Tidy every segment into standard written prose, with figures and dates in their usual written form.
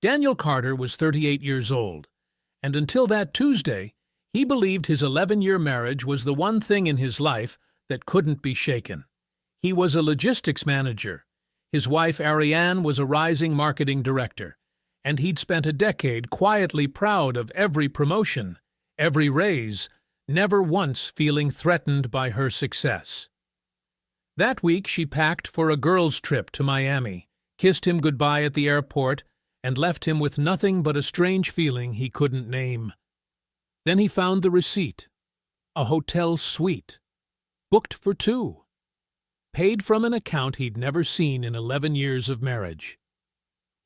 Daniel Carter was 38 years old, and until that Tuesday, he believed his 11-year marriage was the one thing in his life that couldn't be shaken. He was a logistics manager. His wife, Ariane, was a rising marketing director, and he'd spent a decade quietly proud of every promotion, every raise, never once feeling threatened by her success. That week, she packed for a girls' trip to Miami, kissed him goodbye at the airport, and left him with nothing but a strange feeling he couldn't name. Then he found the receipt. A hotel suite. Booked for two. Paid from an account he'd never seen in 11 years of marriage.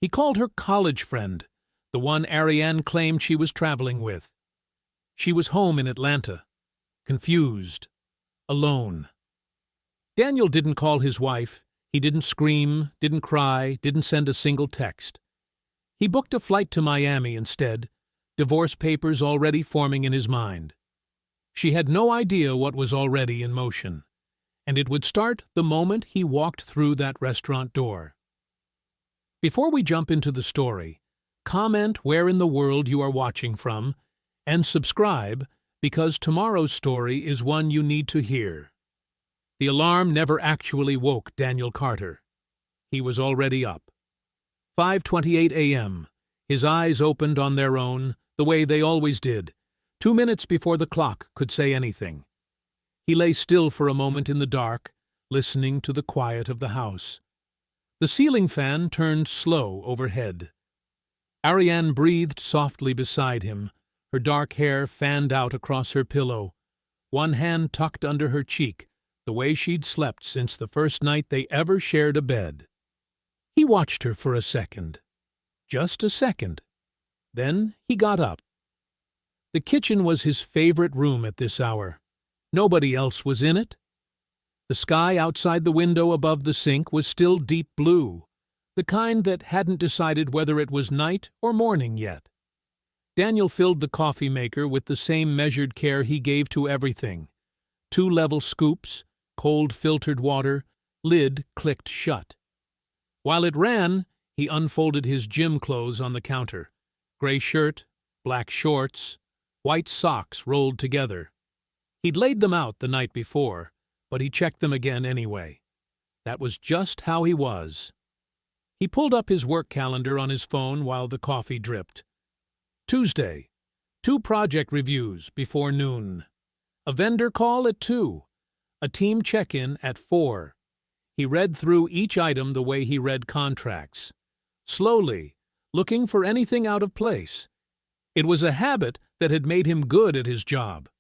He called her college friend, the one Ariane claimed she was traveling with. She was home in Atlanta, confused, alone. Daniel didn't call his wife. He didn't scream, didn't cry, didn't send a single text. He booked a flight to Miami instead, divorce papers already forming in his mind. She had no idea what was already in motion, and it would start the moment he walked through that restaurant door. Before we jump into the story, comment where in the world you are watching from, and subscribe because tomorrow's story is one you need to hear. The alarm never actually woke Daniel Carter. He was already up. 5:28 a.m. His eyes opened on their own, the way they always did, 2 minutes before the clock could say anything. He lay still for a moment in the dark, listening to the quiet of the house. The ceiling fan turned slow overhead. Ariane breathed softly beside him, her dark hair fanned out across her pillow, one hand tucked under her cheek, the way she'd slept since the first night they ever shared a bed. He watched her for a second. Just a second. Then he got up. The kitchen was his favorite room at this hour. Nobody else was in it. The sky outside the window above the sink was still deep blue, the kind that hadn't decided whether it was night or morning yet. Daniel filled the coffee maker with the same measured care he gave to everything. 2 level scoops, cold filtered water, lid clicked shut. While it ran, he unfolded his gym clothes on the counter. Gray shirt, black shorts, white socks rolled together. He'd laid them out the night before, but he checked them again anyway. That was just how he was. He pulled up his work calendar on his phone while the coffee dripped. Tuesday, 2 project reviews before noon. A vendor call at 2. A team check-in at 4. He read through each item the way he read contracts. Slowly, looking for anything out of place. It was a habit that had made him good at his job.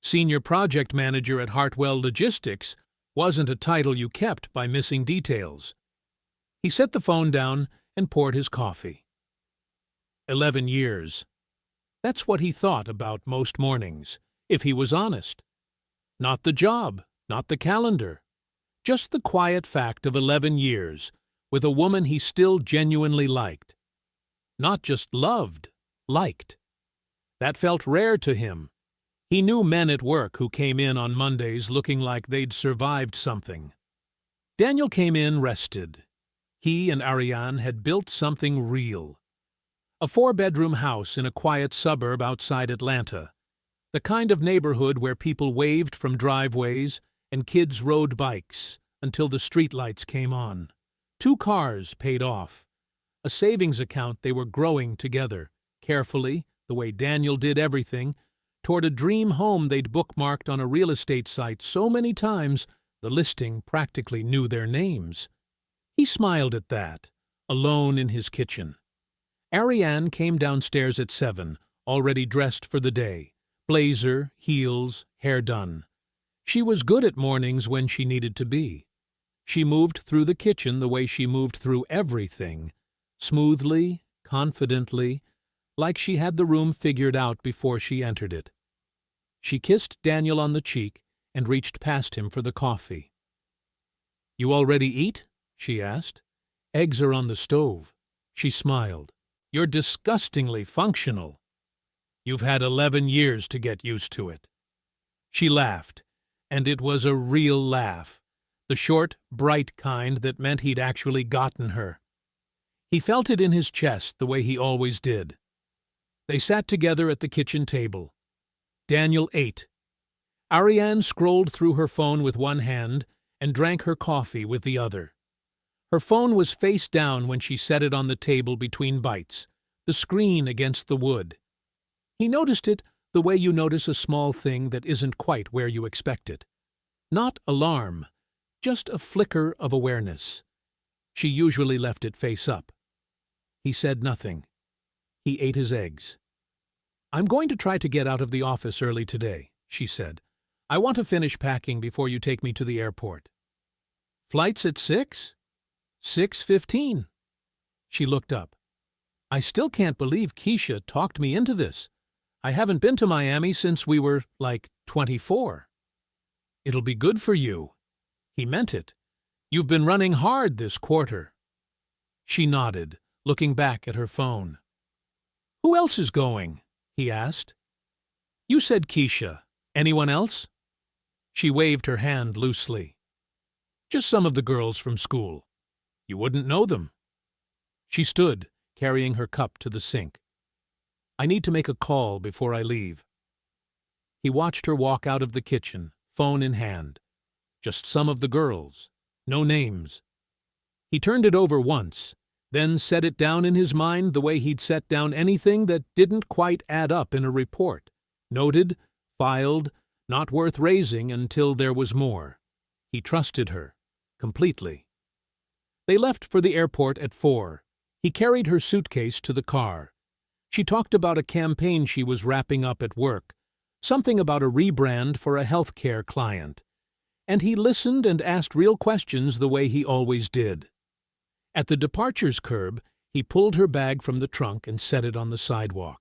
Senior project manager at Hartwell Logistics wasn't a title you kept by missing details. He set the phone down and poured his coffee. 11 years. That's what he thought about most mornings, if he was honest. Not the job, not the calendar. Just the quiet fact of 11 years with a woman he still genuinely liked. Not just loved, liked. That felt rare to him. He knew men at work who came in on Mondays looking like they'd survived something. Daniel came in rested. He and Ariane had built something real. A 4-bedroom house in a quiet suburb outside Atlanta. The kind of neighborhood where people waved from driveways and kids rode bikes until the streetlights came on. 2 cars paid off. A savings account they were growing together, carefully, the way Daniel did everything, toward a dream home they'd bookmarked on a real estate site so many times the listing practically knew their names. He smiled at that, alone in his kitchen. Ariane came downstairs at 7, already dressed for the day. Blazer, heels, hair done. She was good at mornings when she needed to be. She moved through the kitchen the way she moved through everything, smoothly, confidently, like she had the room figured out before she entered it. She kissed Daniel on the cheek and reached past him for the coffee. "You already eat?" she asked. "Eggs are on the stove." She smiled. "You're disgustingly functional. You've had 11 years to get used to it." She laughed, and it was a real laugh, the short, bright kind that meant he'd actually gotten her. He felt it in his chest the way he always did. They sat together at the kitchen table. Daniel ate. Ariane scrolled through her phone with one hand and drank her coffee with the other. Her phone was face down when she set it on the table between bites, the screen against the wood. He noticed it the way you notice a small thing that isn't quite where you expect it. Not alarm, just a flicker of awareness. She usually left it face up. He said nothing. He ate his eggs. "I'm going to try to get out of the office early today," she said. "I want to finish packing before you take me to the airport." "Flight's at 6? 6:15. She looked up. "I still can't believe Keisha talked me into this. I haven't been to Miami since we were, 24. "It'll be good for you." He meant it. "You've been running hard this quarter." She nodded, looking back at her phone. "Who else is going?" he asked. "You said Keisha. Anyone else?" She waved her hand loosely. "Just some of the girls from school. You wouldn't know them." She stood, carrying her cup to the sink. "I need to make a call before I leave." He watched her walk out of the kitchen, phone in hand. Just some of the girls. No names. He turned it over once, then set it down in his mind the way he'd set down anything that didn't quite add up in a report. Noted, filed, not worth raising until there was more. He trusted her, completely. They left for the airport at 4. He carried her suitcase to the car. She talked about a campaign she was wrapping up at work, something about a rebrand for a healthcare client. And he listened and asked real questions the way he always did. At the departures curb, he pulled her bag from the trunk and set it on the sidewalk.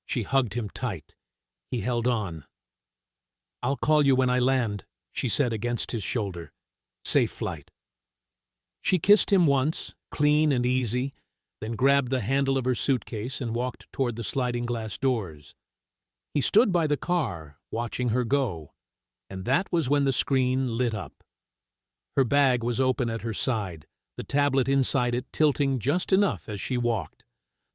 She hugged him tight. He held on. "I'll call you when I land," she said against his shoulder. "Safe flight." She kissed him once, clean and easy, then grabbed the handle of her suitcase and walked toward the sliding glass doors. He stood by the car, watching her go, and that was when the screen lit up. Her bag was open at her side, the tablet inside it tilting just enough as she walked.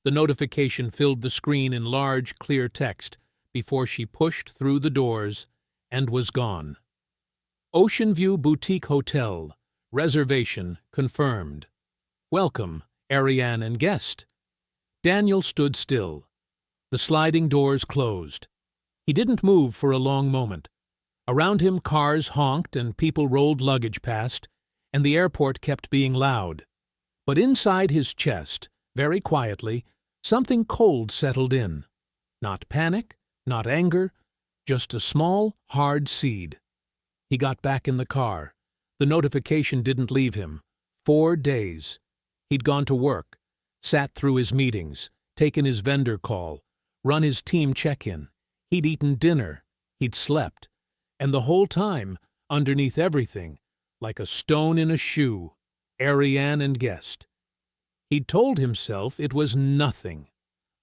The notification filled the screen in large, clear text before she pushed through the doors and was gone. Ocean View Boutique Hotel. Reservation confirmed. Welcome, Ariane and guest. Daniel stood still. The sliding doors closed. He didn't move for a long moment. Around him cars honked and people rolled luggage past, and the airport kept being loud. But inside his chest, very quietly, something cold settled in. Not panic, not anger, just a small, hard seed. He got back in the car. The notification didn't leave him. 4 days. He'd gone to work, sat through his meetings, taken his vendor call, run his team check-in. He'd eaten dinner. He'd slept. And the whole time, underneath everything, like a stone in a shoe, Ariane and guest. He'd told himself it was nothing.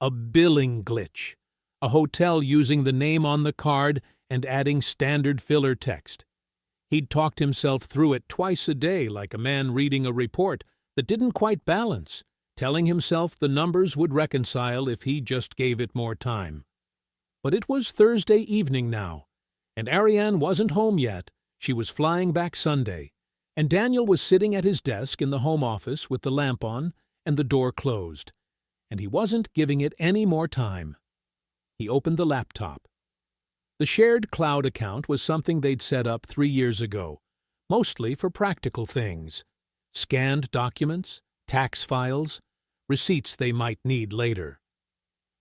A billing glitch. A hotel using the name on the card and adding standard filler text. He'd talked himself through it twice a day like a man reading a report that didn't quite balance, telling himself the numbers would reconcile if he just gave it more time. But it was Thursday evening now, and Ariane wasn't home yet. She was flying back Sunday, and Daniel was sitting at his desk in the home office with the lamp on and the door closed, and he wasn't giving it any more time. He opened the laptop. The shared cloud account was something they'd set up 3 years ago, mostly for practical things. Scanned documents, tax files, receipts they might need later.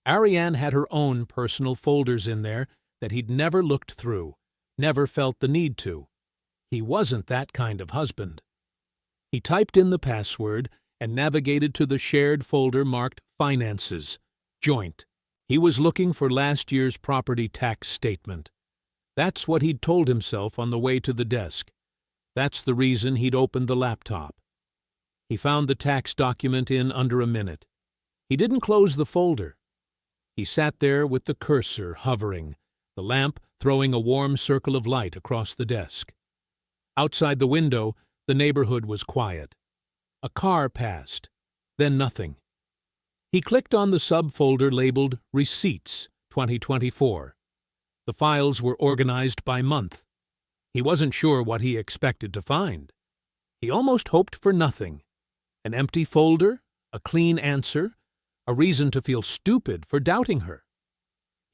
Ariane had her own personal folders in there that he'd never looked through, never felt the need to. He wasn't that kind of husband. He typed in the password and navigated to the shared folder marked Finances, Joint. He was looking for last year's property tax statement. That's what he'd told himself on the way to the desk. That's the reason he'd opened the laptop. He found the tax document in under a minute. He didn't close the folder. He sat there with the cursor hovering, the lamp throwing a warm circle of light across the desk. Outside the window, the neighborhood was quiet. A car passed. then nothing. He clicked on the subfolder labeled Receipts 2024. The files were organized by month. He wasn't sure what he expected to find. He almost hoped for nothing. An empty folder, a clean answer, a reason to feel stupid for doubting her.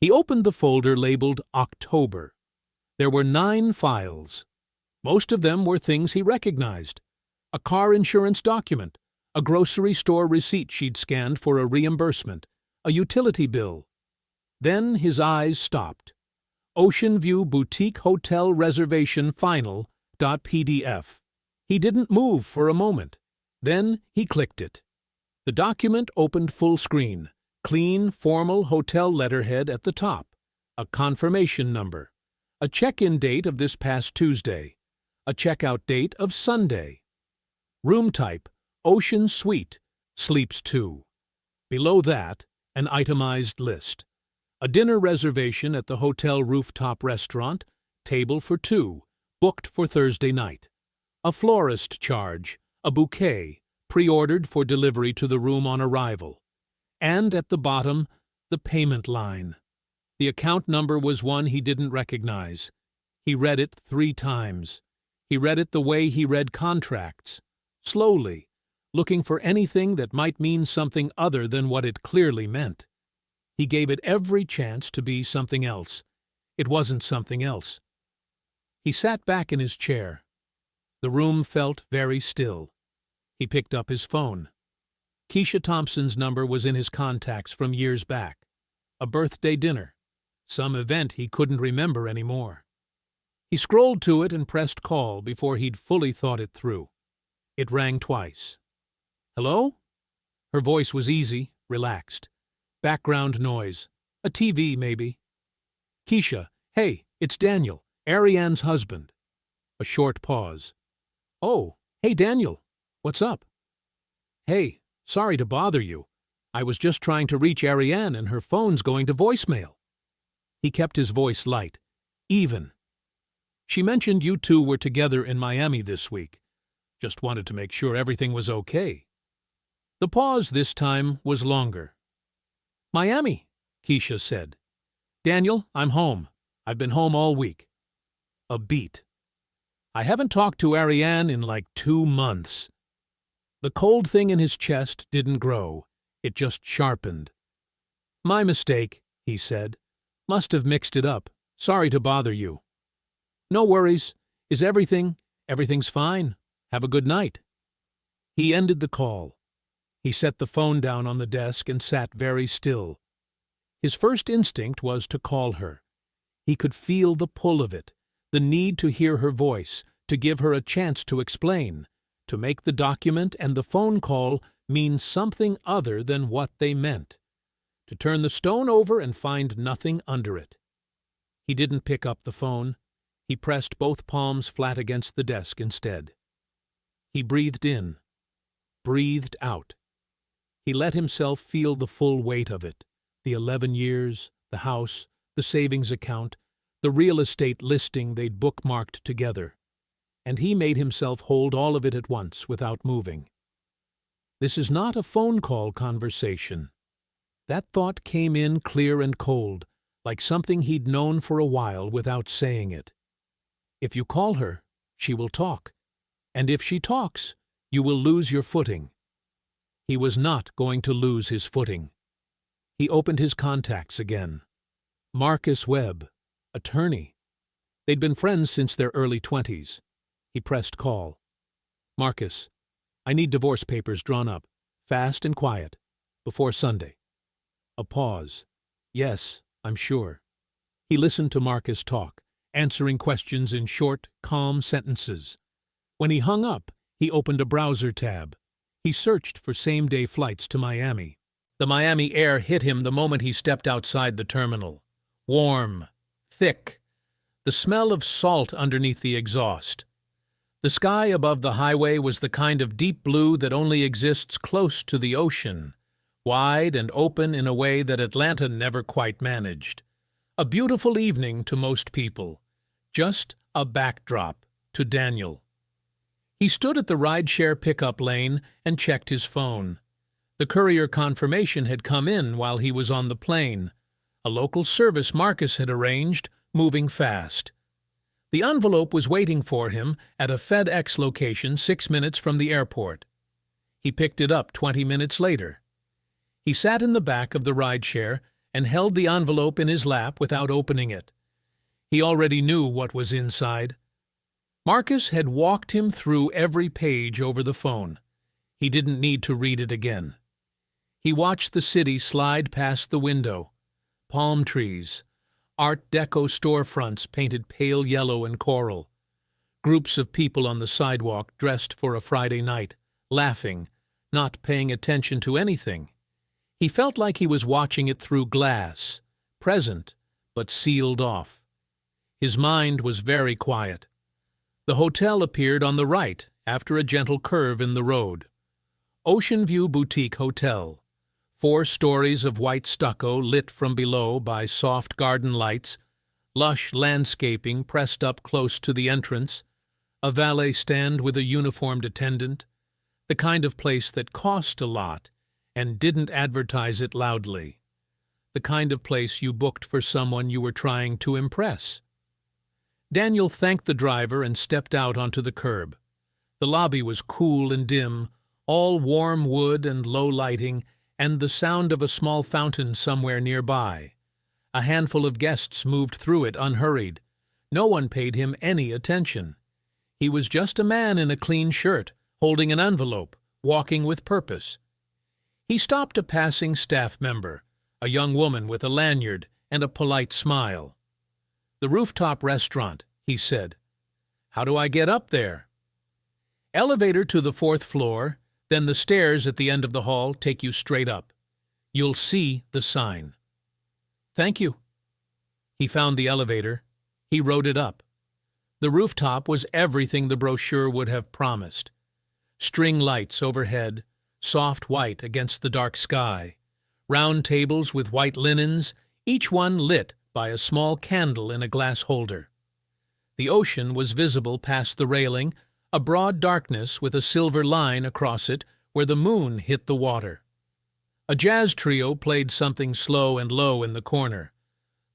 He opened the folder labeled October. There were 9 files. Most of them were things he recognized. A car insurance document, a grocery store receipt she'd scanned for a reimbursement, a utility bill. Then his eyes stopped. Ocean View Boutique Hotel Reservation Final.pdf. He didn't move for a moment. Then he clicked it. The document opened full screen, clean, formal hotel letterhead at the top, a confirmation number, a check-in date of this past Tuesday, a checkout date of Sunday. Room type, Ocean Suite, Sleeps 2. Below that, an itemized list. A dinner reservation at the hotel rooftop restaurant, table for 2, booked for Thursday night. A florist charge, a bouquet, pre-ordered for delivery to the room on arrival. And at the bottom, the payment line. The account number was one he didn't recognize. He read it 3 times. He read it the way he read contracts, slowly, looking for anything that might mean something other than what it clearly meant. He gave it every chance to be something else. It wasn't something else. He sat back in his chair. The room felt very still. He picked up his phone. Keisha Thompson's number was in his contacts from years back. A birthday dinner. Some event he couldn't remember anymore. He scrolled to it and pressed call before he'd fully thought it through. It rang twice. Hello? Her voice was easy, relaxed. Background noise. A TV, maybe. Keisha, hey, it's Daniel, Ariane's husband. A short pause. Oh, hey Daniel, what's up? Hey, sorry to bother you. I was just trying to reach Ariane and her phone's going to voicemail. He kept his voice light, even. She mentioned you two were together in Miami this week. Just wanted to make sure everything was okay. The pause this time was longer. Miami, Keisha said. Daniel, I'm home. I've been home all week. A beat. I haven't talked to Ariane in like 2 months. The cold thing in his chest didn't grow. It just sharpened. My mistake, he said. Must have mixed it up. Sorry to bother you. No worries. Is everything's fine. Have a good night. He ended the call. He set the phone down on the desk and sat very still. His first instinct was to call her. He could feel the pull of it, the need to hear her voice, to give her a chance to explain, to make the document and the phone call mean something other than what they meant, to turn the stone over and find nothing under it. He didn't pick up the phone. He pressed both palms flat against the desk instead. He breathed in, breathed out. He let himself feel the full weight of it, the 11 years, the house, the savings account, the real estate listing they'd bookmarked together. And he made himself hold all of it at once without moving. This is not a phone call conversation. That thought came in clear and cold, like something he'd known for a while without saying it. If you call her, she will talk. And if she talks, you will lose your footing. He was not going to lose his footing. He opened his contacts again. Marcus Webb, attorney. They'd been friends since their early 20s. He pressed call. Marcus, I need divorce papers drawn up, fast and quiet, before Sunday. A pause. Yes, I'm sure. He listened to Marcus talk, answering questions in short, calm sentences. When he hung up, he opened a browser tab. He searched for same-day flights to Miami. The Miami air hit him the moment he stepped outside the terminal. Warm, thick, the smell of salt underneath the exhaust. The sky above the highway was the kind of deep blue that only exists close to the ocean, wide and open in a way that Atlanta never quite managed. A beautiful evening to most people, just a backdrop to Daniel. He stood at the rideshare pickup lane and checked his phone. The courier confirmation had come in while he was on the plane. A local service Marcus had arranged, moving fast. The envelope was waiting for him at a FedEx location 6 minutes from the airport. He picked it up 20 minutes later. He sat in the back of the rideshare and held the envelope in his lap without opening it. He already knew what was inside. Marcus had walked him through every page over the phone. He didn't need to read it again. He watched the city slide past the window. Palm trees, Art Deco storefronts painted pale yellow and coral, groups of people on the sidewalk dressed for a Friday night, laughing, not paying attention to anything. He felt like he was watching it through glass, present, but sealed off. His mind was very quiet. The hotel appeared on the right after a gentle curve in the road. Ocean View Boutique Hotel. 4 stories of white stucco lit from below by soft garden lights, lush landscaping pressed up close to the entrance, a valet stand with a uniformed attendant, the kind of place that cost a lot and didn't advertise it loudly, the kind of place you booked for someone you were trying to impress. Daniel thanked the driver and stepped out onto the curb. The lobby was cool and dim, all warm wood and low lighting, and the sound of a small fountain somewhere nearby. A handful of guests moved through it unhurried. No one paid him any attention. He was just a man in a clean shirt, holding an envelope, walking with purpose. He stopped a passing staff member, a young woman with a lanyard and a polite smile. "The rooftop restaurant," he said. "How do I get up there?" "Elevator to the 4th floor. Then the stairs at the end of the hall take you straight up. You'll see the sign." "Thank you." He found the elevator. He rode it up. The rooftop was everything the brochure would have promised. String lights overhead, soft white against the dark sky. Round tables with white linens, each one lit by a small candle in a glass holder. The ocean was visible past the railing, a broad darkness with a silver line across it where the moon hit the water. A jazz trio played something slow and low in the corner.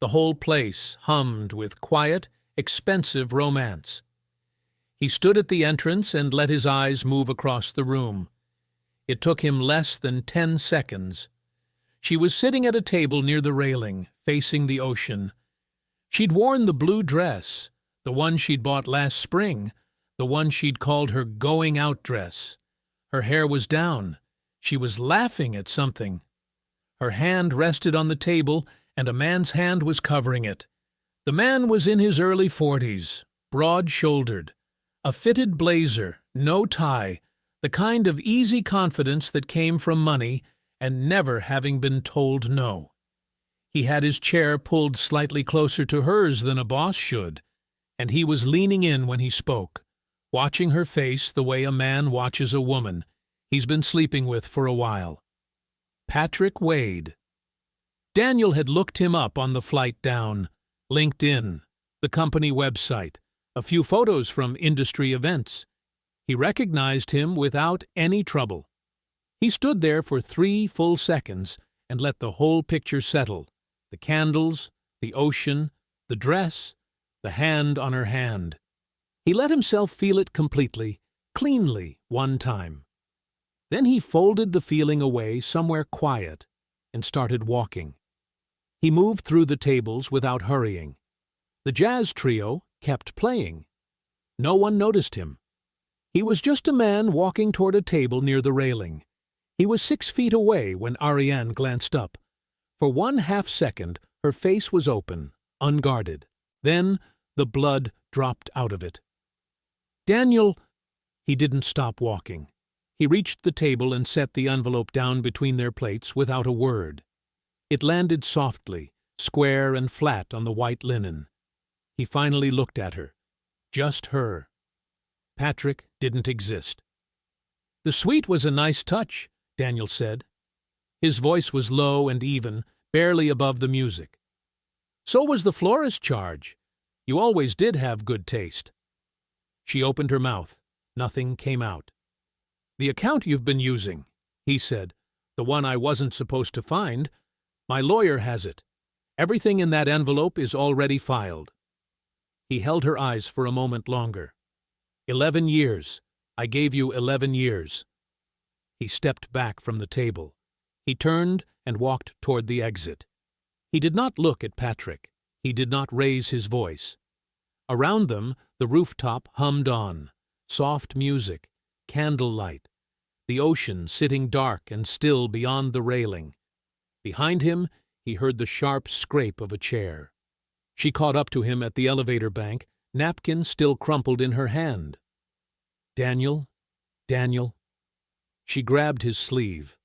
The whole place hummed with quiet, expensive romance. He stood at the entrance and let his eyes move across the room. It took him less than 10 seconds. She was sitting at a table near the railing, facing the ocean. She'd worn the blue dress, the one she'd bought last spring, the one she'd called her going-out dress. Her hair was down. She was laughing at something. Her hand rested on the table, and a man's hand was covering it. The man was in his early 40s, broad-shouldered, a fitted blazer, no tie, the kind of easy confidence that came from money and never having been told no. He had his chair pulled slightly closer to hers than a boss should, and he was leaning in when he spoke, watching her face the way a man watches a woman he's been sleeping with for a while. Patrick Wade. Daniel had looked him up on the flight down, LinkedIn, the company website, a few photos from industry events. He recognized him without any trouble. He stood there for 3 full seconds and let the whole picture settle: the candles, the ocean, the dress, the hand on her hand. He let himself feel it completely, cleanly, one time. Then he folded the feeling away somewhere quiet and started walking. He moved through the tables without hurrying. The jazz trio kept playing. No one noticed him. He was just a man walking toward a table near the railing. He was 6 feet away when Ariane glanced up. For 1/2 second, her face was open, unguarded. Then the blood dropped out of it. Daniel. He didn't stop walking. He reached the table and set the envelope down between their plates without a word. It landed softly, square and flat on the white linen. He finally looked at her. Just her. Patrick didn't exist. "The suite was a nice touch," Daniel said. His voice was low and even, barely above the music. "So was the florist charge. You always did have good taste." She opened her mouth. Nothing came out. "The account you've been using," he said, The one I wasn't supposed to find. My lawyer has it. Everything in that envelope is already filed." He held her eyes for a moment longer. 11 years. I gave you 11 years. He stepped back from the table. He turned and walked toward the exit. He did not look at Patrick. He did not raise his voice. Around them, the rooftop hummed on. Soft music, candlelight, the ocean sitting dark and still beyond the railing. Behind him, he heard the sharp scrape of a chair. She caught up to him at the elevator bank, napkin still crumpled in her hand. "Daniel, Daniel." She grabbed his sleeve.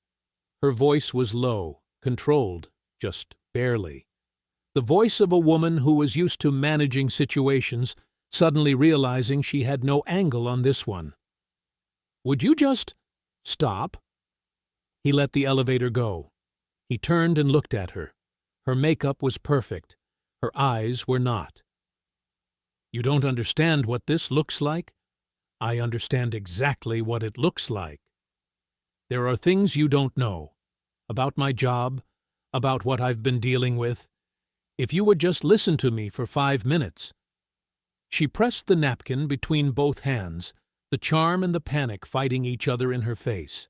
Her voice was low, controlled, just barely. The voice of a woman who was used to managing situations, suddenly realizing she had no angle on this one. "Would you just stop?" He let the elevator go. He turned and looked at her. Her makeup was perfect. Her eyes were not. "You don't understand what this looks like? I understand exactly what it looks like. There are things you don't know. About my job, about what I've been dealing with. If you would just listen to me for 5 minutes." She pressed the napkin between both hands, the charm and the panic fighting each other in her face.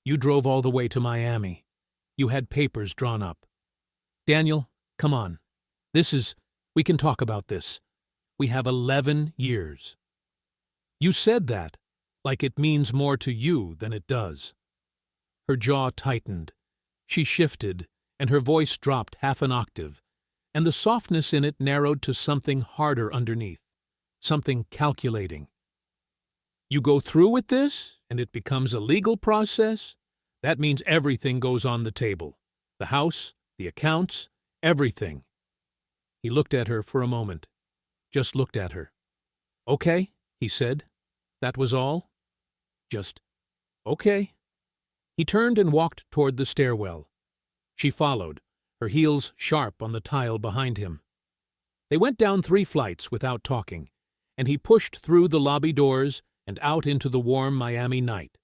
"You drove all the way to Miami. You had papers drawn up. Daniel, come on. We can talk about this. We have 11 years. You said that, like it means more to you than it does." Her jaw tightened. She shifted, and her voice dropped half an octave, and the softness in it narrowed to something harder underneath, something calculating. "You go through with this, and it becomes a legal process? That means everything goes on the table. The house, the accounts, everything." He looked at her for a moment. Just looked at her. "Okay," he said. That was all. Just, "Okay." He turned and walked toward the stairwell. She followed, her heels sharp on the tile behind him. They went down 3 flights without talking, and he pushed through the lobby doors and out into the warm Miami night.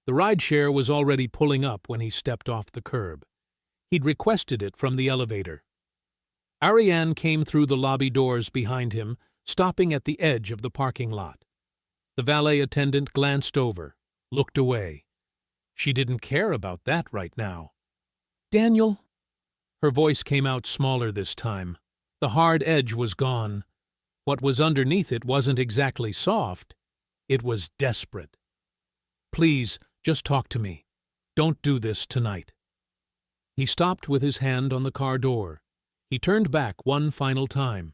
The rideshare was already pulling up when he stepped off the curb. He'd requested it from the elevator. Ariane came through the lobby doors behind him, stopping at the edge of the parking lot. The valet attendant glanced over, looked away. She didn't care about that right now. "Daniel." Her voice came out smaller this time. The hard edge was gone. What was underneath it wasn't exactly soft. It was desperate. "Please, just talk to me. Don't do this tonight." He stopped with his hand on the car door. He turned back one final time.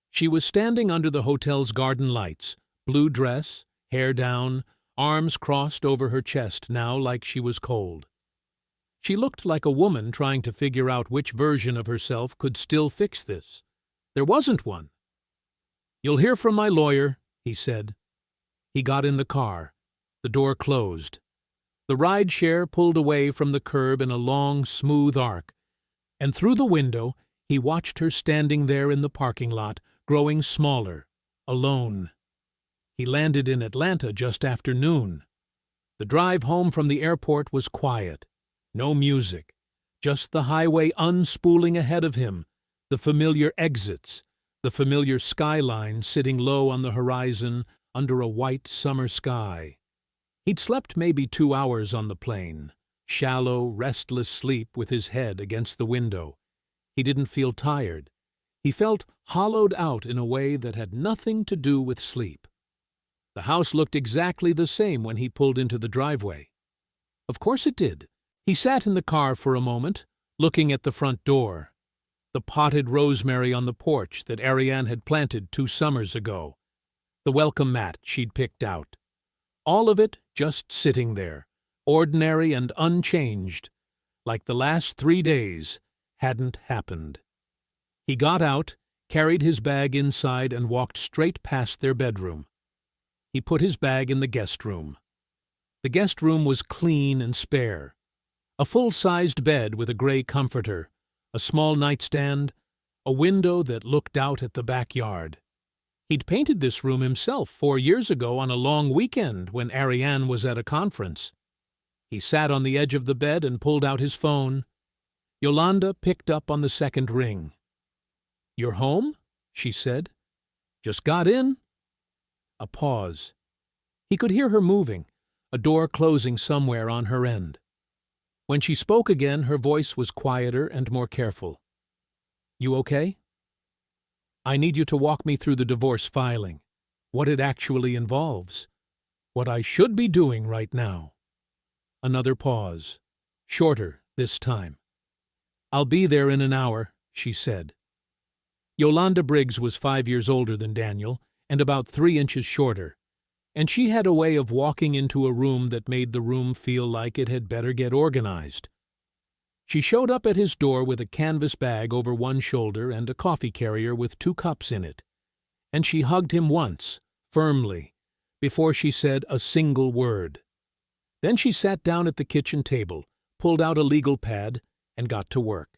She was standing under the hotel's garden lights, blue dress, hair down, arms crossed over her chest now like she was cold. She looked like a woman trying to figure out which version of herself could still fix this. There wasn't one. "You'll hear from my lawyer," he said. He got in the car. The door closed. The ride-share pulled away from the curb in a long, smooth arc, and through the window he watched her standing there in the parking lot, growing smaller, alone. He landed in Atlanta just after noon. The drive home from the airport was quiet. No music. Just the highway unspooling ahead of him, the familiar exits, the familiar skyline sitting low on the horizon under a white summer sky. He'd slept maybe 2 hours on the plane, shallow, restless sleep with his head against the window. He didn't feel tired. He felt hollowed out in a way that had nothing to do with sleep. The house looked exactly the same when he pulled into the driveway. Of course it did. He sat in the car for a moment, looking at the front door. The potted rosemary on the porch that Ariane had planted 2 summers ago. The welcome mat she'd picked out. All of it just sitting there, ordinary and unchanged, like the last 3 days hadn't happened. He got out, carried his bag inside, and walked straight past their bedroom. He put his bag in the guest room. The guest room was clean and spare. A full-sized bed with a gray comforter, a small nightstand, a window that looked out at the backyard. He'd painted this room himself 4 years ago on a long weekend when Ariane was at a conference. He sat on the edge of the bed and pulled out his phone. Yolanda picked up on the second ring. "You're home?" she said. "Just got in." A pause. He could hear her moving, a door closing somewhere on her end. When she spoke again, her voice was quieter and more careful. "You okay?" "I need you to walk me through the divorce filing, what it actually involves, what I should be doing right now." Another pause, shorter this time. "I'll be there in an hour," she said. Yolanda Briggs was 5 years older than Daniel and about 3 inches shorter, and she had a way of walking into a room that made the room feel like it had better get organized. She showed up at his door with a canvas bag over one shoulder and a coffee carrier with 2 cups in it, and she hugged him once, firmly, before she said a single word. Then she sat down at the kitchen table, pulled out a legal pad, and got to work.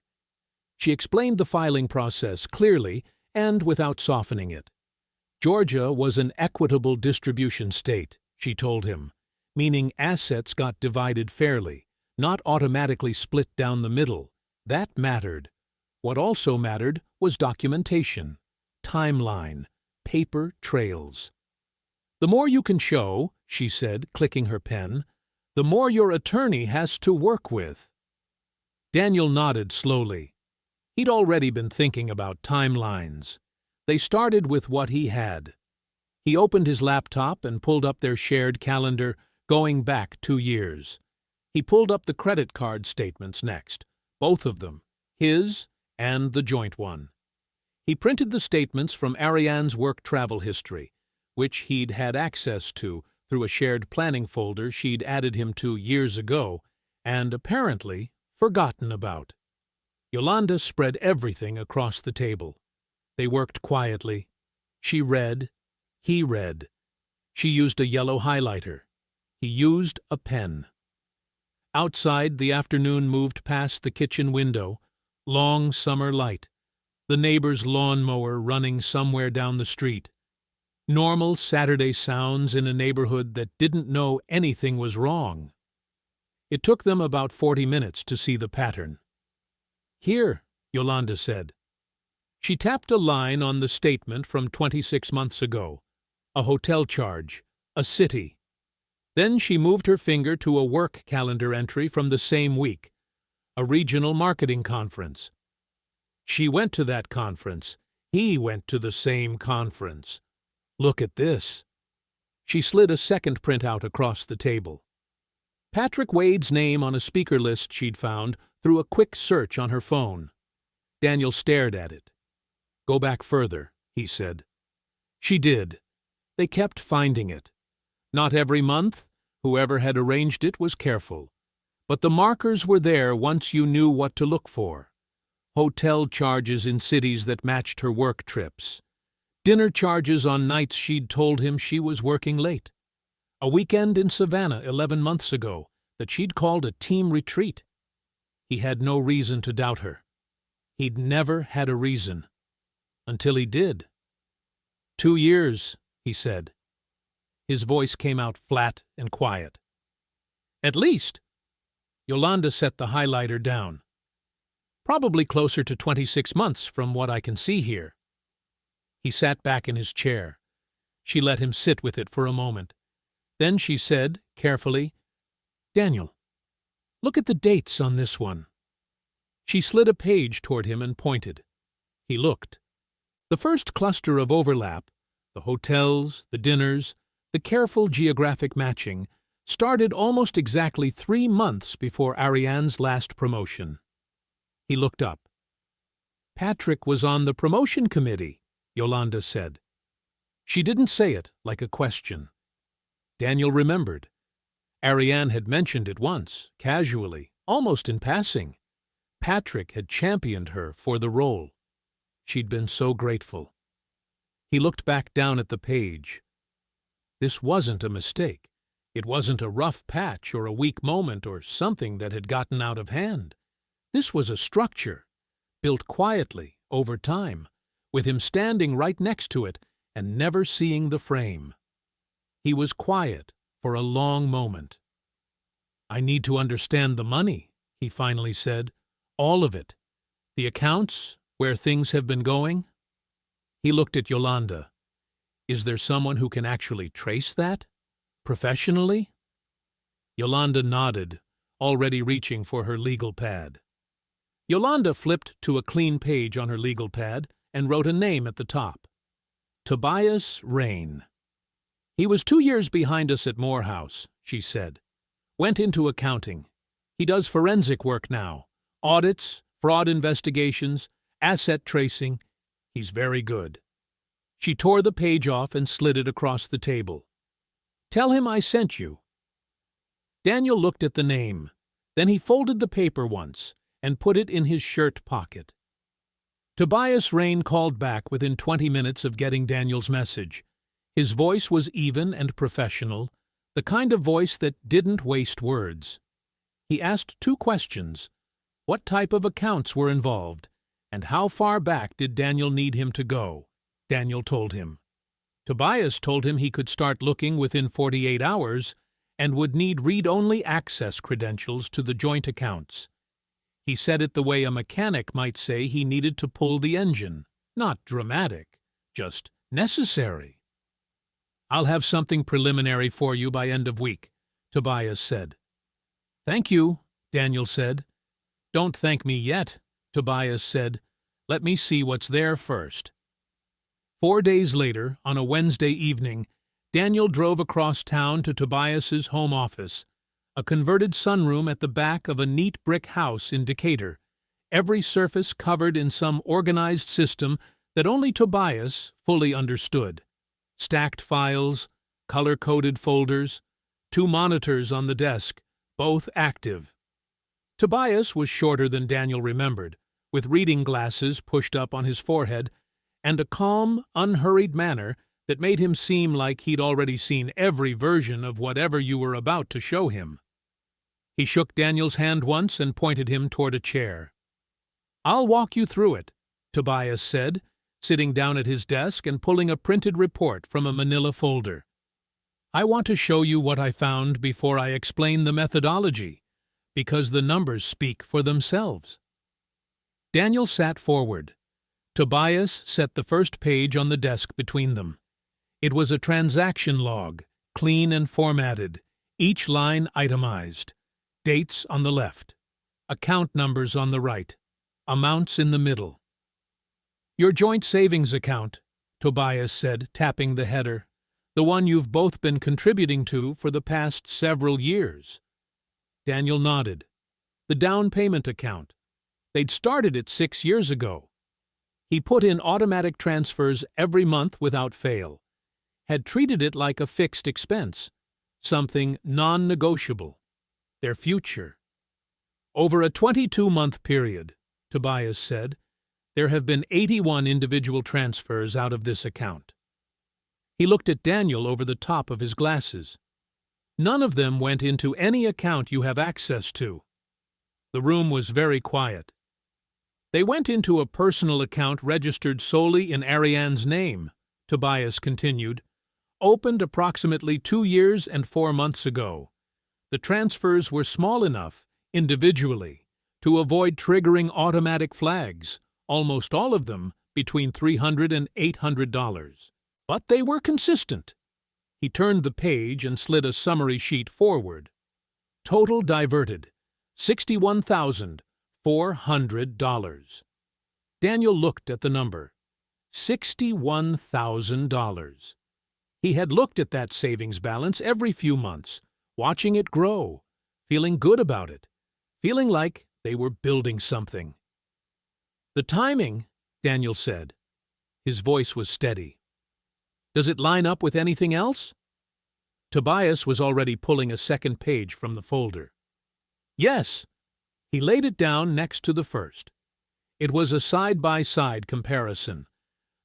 She explained the filing process clearly and without softening it. Georgia was an equitable distribution state, she told him, meaning assets got divided fairly, not automatically split down the middle. That mattered. What also mattered was documentation, timeline, paper trails. "The more you can show," she said, clicking her pen, "the more your attorney has to work with." Daniel nodded slowly. He'd already been thinking about timelines. They started with what he had. He opened his laptop and pulled up their shared calendar going back 2 years. He pulled up the credit card statements next, both of them, his and the joint one. He printed the statements from Ariane's work travel history, which he'd had access to through a shared planning folder she'd added him to years ago and apparently forgotten about. Yolanda spread everything across the table. They worked quietly. She read. He read. She used a yellow highlighter. He used a pen. Outside, the afternoon moved past the kitchen window, long summer light, the neighbor's lawnmower running somewhere down the street. Normal Saturday sounds in a neighborhood that didn't know anything was wrong. It took them about 40 minutes to see the pattern. "Here," Yolanda said. She tapped a line on the statement from 26 months ago, a hotel charge, a city. Then she moved her finger to a work calendar entry from the same week, a regional marketing conference. She went to that conference. He went to the same conference. Look at this. She slid a second printout across the table. Patrick Wade's name on a speaker list she'd found through a quick search on her phone. Daniel stared at it. "Go back further," he said. She did. They kept finding it. Not every month. Whoever had arranged it was careful. But the markers were there once you knew what to look for. Hotel charges in cities that matched her work trips. Dinner charges on nights she'd told him she was working late. A weekend in Savannah 11 months ago that she'd called a team retreat. He had no reason to doubt her. He'd never had a reason. Until he did. 2 years, he said. His voice came out flat and quiet. "At least." Yolanda set the highlighter down. "Probably closer to 26 months from what I can see here." He sat back in his chair. She let him sit with it for a moment. Then she said, carefully, "Daniel, look at the dates on this one." She slid a page toward him and pointed. He looked. The first cluster of overlap, the hotels, the dinners, the careful geographic matching, started almost exactly 3 months before Ariane's last promotion. He looked up. "Patrick was on the promotion committee," Yolanda said. She didn't say it like a question. Daniel remembered. Ariane had mentioned it once, casually, almost in passing. Patrick had championed her for the role. She'd been so grateful. He looked back down at the page. This wasn't a mistake. It wasn't a rough patch or a weak moment or something that had gotten out of hand. This was a structure, built quietly, over time, with him standing right next to it and never seeing the frame. He was quiet for a long moment. I need to understand the money, he finally said. All of it. The accounts, where things have been going. He looked at Yolanda. Is there someone who can actually trace that? Professionally? Yolanda nodded, already reaching for her legal pad. Yolanda flipped to a clean page on her legal pad and wrote a name at the top. Tobias Rain. He was 2 years behind us at Morehouse, she said. Went into accounting. He does forensic work now. Audits, fraud investigations, asset tracing. He's very good. She tore the page off and slid it across the table. Tell him I sent you. Daniel looked at the name. Then he folded the paper once and put it in his shirt pocket. Tobias Rain called back within 20 minutes of getting Daniel's message. His voice was even and professional, the kind of voice that didn't waste words. He asked 2 questions. What type of accounts were involved, and how far back did Daniel need him to go? Daniel told him. Tobias told him he could start looking within 48 hours and would need read-only access credentials to the joint accounts. He said it the way a mechanic might say he needed to pull the engine. Not dramatic, just necessary. I'll have something preliminary for you by end of week, Tobias said. Thank you, Daniel said. Don't thank me yet, Tobias said. Let me see what's there first. 4 days later, on a Wednesday evening, Daniel drove across town to Tobias's home office, a converted sunroom at the back of a neat brick house in Decatur, every surface covered in some organized system that only Tobias fully understood. Stacked files, color-coded folders, 2 monitors on the desk, both active. Tobias was shorter than Daniel remembered, with reading glasses pushed up on his forehead, and a calm, unhurried manner that made him seem like he'd already seen every version of whatever you were about to show him. He shook Daniel's hand once and pointed him toward a chair. I'll walk you through it, Tobias said, sitting down at his desk and pulling a printed report from a manila folder. I want to show you what I found before I explain the methodology, because the numbers speak for themselves. Daniel sat forward. Tobias set the first page on the desk between them. It was a transaction log, clean and formatted, each line itemized. Dates on the left, account numbers on the right, amounts in the middle. Your joint savings account, Tobias said, tapping the header, the one you've both been contributing to for the past several years. Daniel nodded. The down payment account. They'd started it 6 years ago. He put in automatic transfers every month without fail, had treated it like a fixed expense, something non-negotiable, their future. Over a 22-month period, Tobias said, there have been 81 individual transfers out of this account. He looked at Daniel over the top of his glasses. None of them went into any account you have access to. The room was very quiet. They went into a personal account registered solely in Ariane's name, Tobias continued, opened approximately 2 years and 4 months ago. The transfers were small enough, individually, to avoid triggering automatic flags, almost all of them between $300 and $800. But they were consistent. He turned the page and slid a summary sheet forward. Total diverted, $61,400. Daniel looked at the number. $61,000. He had looked at that savings balance every few months, watching it grow, feeling good about it, feeling like they were building something. The timing, Daniel said. His voice was steady. Does it line up with anything else? Tobias was already pulling a second page from the folder. Yes. He laid it down next to the first. It was a side-by-side comparison.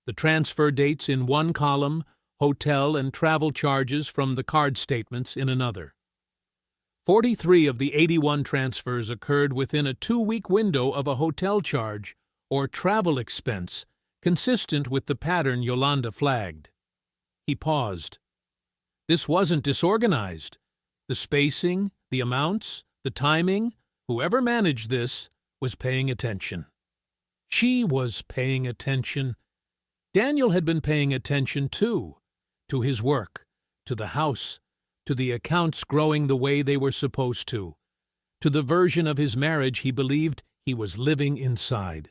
The transfer dates in one column, hotel and travel charges from the card statements in another. 43 of the 81 transfers occurred within a 2-week window of a hotel charge or travel expense consistent with the pattern Yolanda flagged. He paused. This wasn't disorganized. The spacing, the amounts, the timing, whoever managed this was paying attention. She was paying attention. Daniel had been paying attention, too, to his work, to the house, to the accounts growing the way they were supposed to the version of his marriage he believed he was living inside.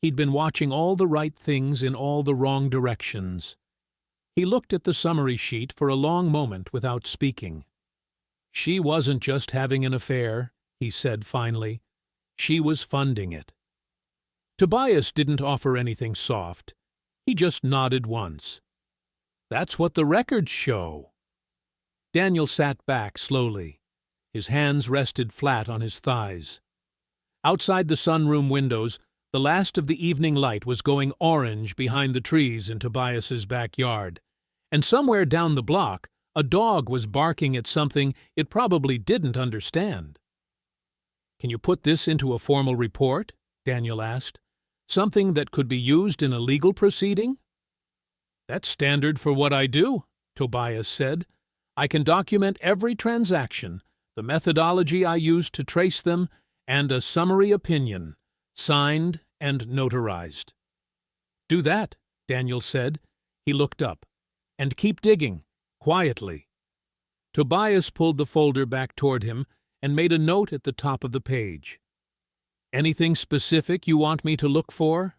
He'd been watching all the right things in all the wrong directions. He looked at the summary sheet for a long moment without speaking. She wasn't just having an affair, he said finally. She was funding it. Tobias didn't offer anything soft. He just nodded once. That's what the records show. Daniel sat back slowly. His hands rested flat on his thighs. Outside the sunroom windows, the last of the evening light was going orange behind the trees in Tobias's backyard, and somewhere down the block, a dog was barking at something it probably didn't understand. "Can you put this into a formal report?" Daniel asked. "Something that could be used in a legal proceeding?" "That's standard for what I do," Tobias said. "I can document every transaction, the methodology I used to trace them, and a summary opinion, signed and notarized." "Do that," Daniel said. He looked up. "And keep digging, quietly." Tobias pulled the folder back toward him and made a note at the top of the page. "Anything specific you want me to look for?"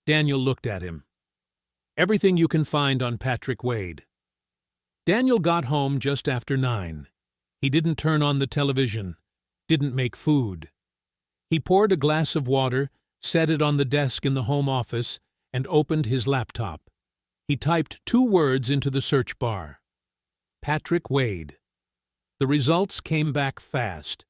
Daniel looked at him. "Everything you can find on Patrick Wade." Daniel got home just after 9. He didn't turn on the television, didn't make food. He poured a glass of water, set it on the desk in the home office, and opened his laptop. He typed 2 words into the search bar. Patrick Wade. The results came back fast.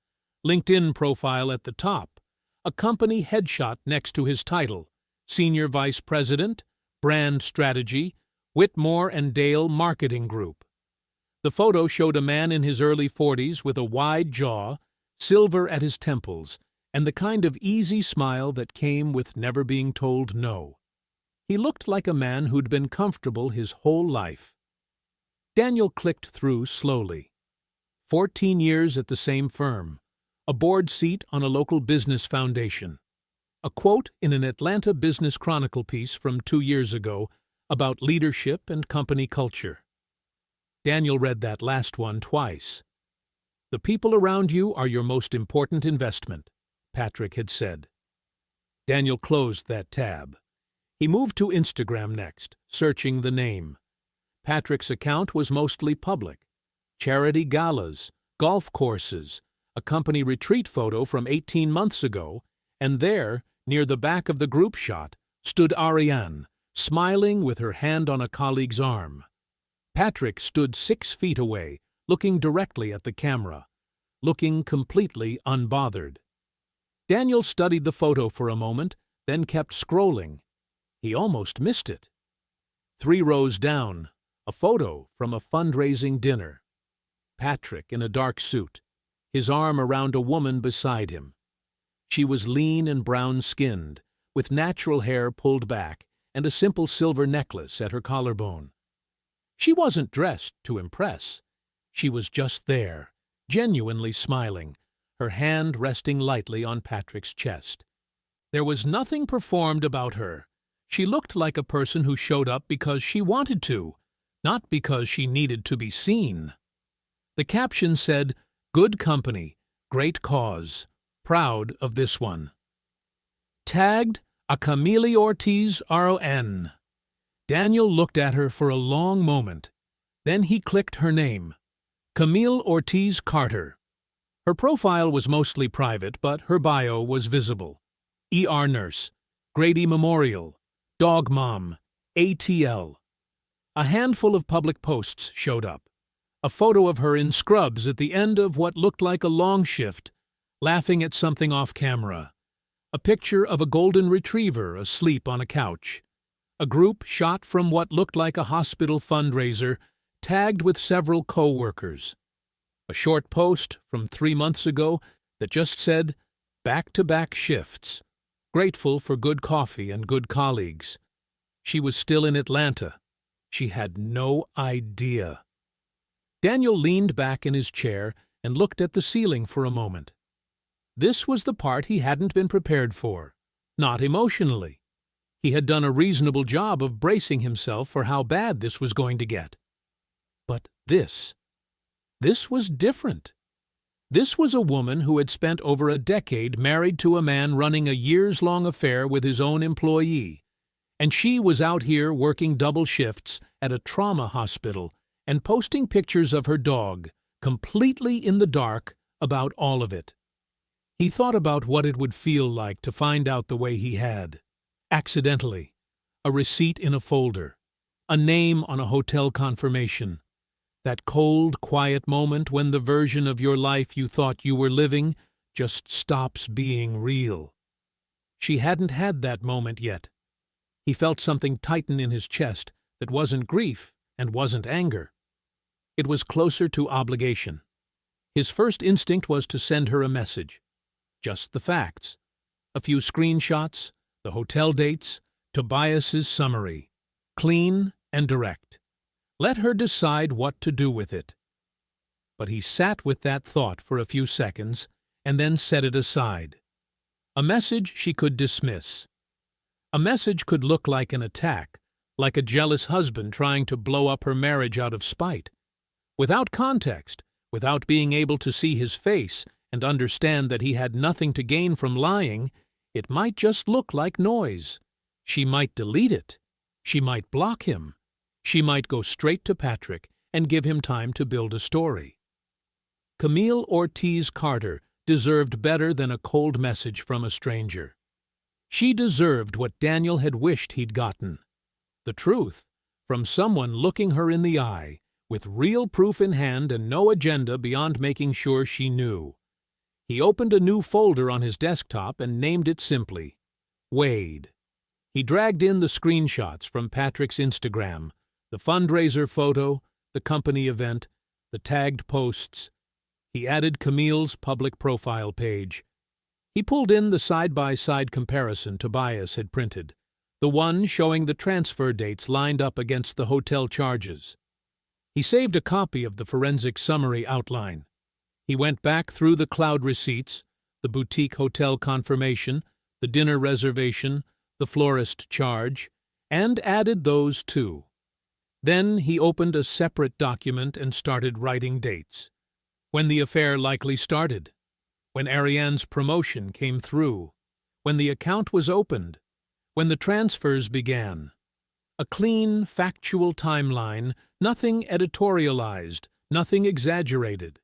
LinkedIn profile at the top, a company headshot next to his title, Senior Vice President, Brand Strategy, Whitmore and Dale Marketing Group. The photo showed a man in his early 40s with a wide jaw, silver at his temples, and the kind of easy smile that came with never being told no. He looked like a man who'd been comfortable his whole life. Daniel clicked through slowly. 14 years at the same firm, a board seat on a local business foundation, a quote in an Atlanta Business Chronicle piece from 2 years ago about leadership and company culture. Daniel read that last one twice. "The people around you are your most important investment," Patrick had said. Daniel closed that tab. He moved to Instagram next, searching the name. Patrick's account was mostly public. Charity galas, golf courses, a company retreat photo from 18 months ago, and there, near the back of the group shot, stood Ariane, smiling with her hand on a colleague's arm. Patrick stood 6 feet away, looking directly at the camera, looking completely unbothered. Daniel studied the photo for a moment, then kept scrolling. He almost missed it. 3 rows down, a photo from a fundraising dinner. Patrick in a dark suit, his arm around a woman beside him. She was lean and brown-skinned, with natural hair pulled back and a simple silver necklace at her collarbone. She wasn't dressed to impress. She was just there, genuinely smiling, her hand resting lightly on Patrick's chest. There was nothing performed about her. She looked like a person who showed up because she wanted to, not because she needed to be seen. The caption said, "Good company, great cause, proud of this one." Tagged a Camille Ortiz RON. Daniel looked at her for a long moment. Then he clicked her name, Camille Ortiz Carter. Her profile was mostly private, but her bio was visible. ER nurse, Grady Memorial, dog mom, ATL. A handful of public posts showed up. A photo of her in scrubs at the end of what looked like a long shift, laughing at something off camera. A picture of a golden retriever asleep on a couch. A group shot from what looked like a hospital fundraiser, tagged with several co-workers. A short post from 3 months ago that just said, "Back-to-back shifts. Grateful for good coffee and good colleagues." She was still in Atlanta. She had no idea. Daniel leaned back in his chair and looked at the ceiling for a moment. This was the part he hadn't been prepared for, not emotionally. He had done a reasonable job of bracing himself for how bad this was going to get. But this was different. This was a woman who had spent over a decade married to a man running a years-long affair with his own employee, and she was out here working double shifts at a trauma hospital and posting pictures of her dog, completely in the dark about all of it. He thought about what it would feel like to find out the way he had. Accidentally. A receipt in a folder. A name on a hotel confirmation. That cold, quiet moment when the version of your life you thought you were living just stops being real. She hadn't had that moment yet. He felt something tighten in his chest that wasn't grief and wasn't anger. It was closer to obligation. His first instinct was to send her a message. Just the facts. A few screenshots, the hotel dates, Tobias's summary. Clean and direct. Let her decide what to do with it. But he sat with that thought for a few seconds and then set it aside. A message she could dismiss. A message could look like an attack, like a jealous husband trying to blow up her marriage out of spite. Without context, without being able to see his face and understand that he had nothing to gain from lying, it might just look like noise. She might delete it. She might block him. She might go straight to Patrick and give him time to build a story. Camille Ortiz Carter deserved better than a cold message from a stranger. She deserved what Daniel had wished he'd gotten. The truth, from someone looking her in the eye, with real proof in hand and no agenda beyond making sure she knew. He opened a new folder on his desktop and named it simply Wade. He dragged in the screenshots from Patrick's Instagram, the fundraiser photo, the company event, the tagged posts. He added Camille's public profile page. He pulled in the side-by-side comparison Tobias had printed, the one showing the transfer dates lined up against the hotel charges. He saved a copy of the forensic summary outline. He went back through the cloud receipts, the boutique hotel confirmation, the dinner reservation, the florist charge, and added those too. Then he opened a separate document and started writing dates. When the affair likely started. When Ariane's promotion came through. When the account was opened. When the transfers began. A clean, factual timeline, nothing editorialized, nothing exaggerated.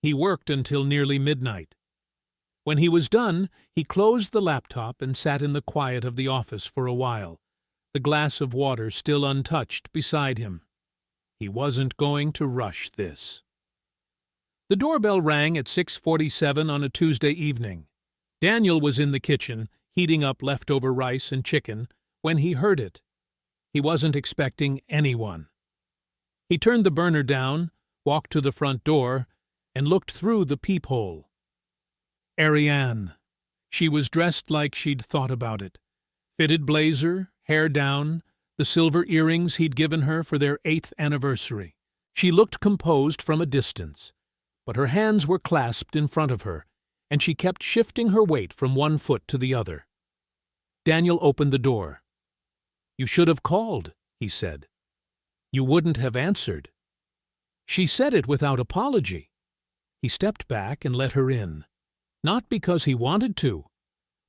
He worked until nearly midnight. When he was done, he closed the laptop and sat in the quiet of the office for a while, the glass of water still untouched beside him. He wasn't going to rush this. The doorbell rang at 6:47 on a Tuesday evening. Daniel was in the kitchen, heating up leftover rice and chicken, when he heard it. He wasn't expecting anyone. He turned the burner down, walked to the front door, and looked through the peephole. Ariane. She was dressed like she'd thought about it. Fitted blazer, hair down, the silver earrings he'd given her for their 8th anniversary. She looked composed from a distance, but her hands were clasped in front of her, and she kept shifting her weight from one foot to the other. Daniel opened the door. "You should have called," he said. "You wouldn't have answered." She said it without apology. He stepped back and let her in, not because he wanted to,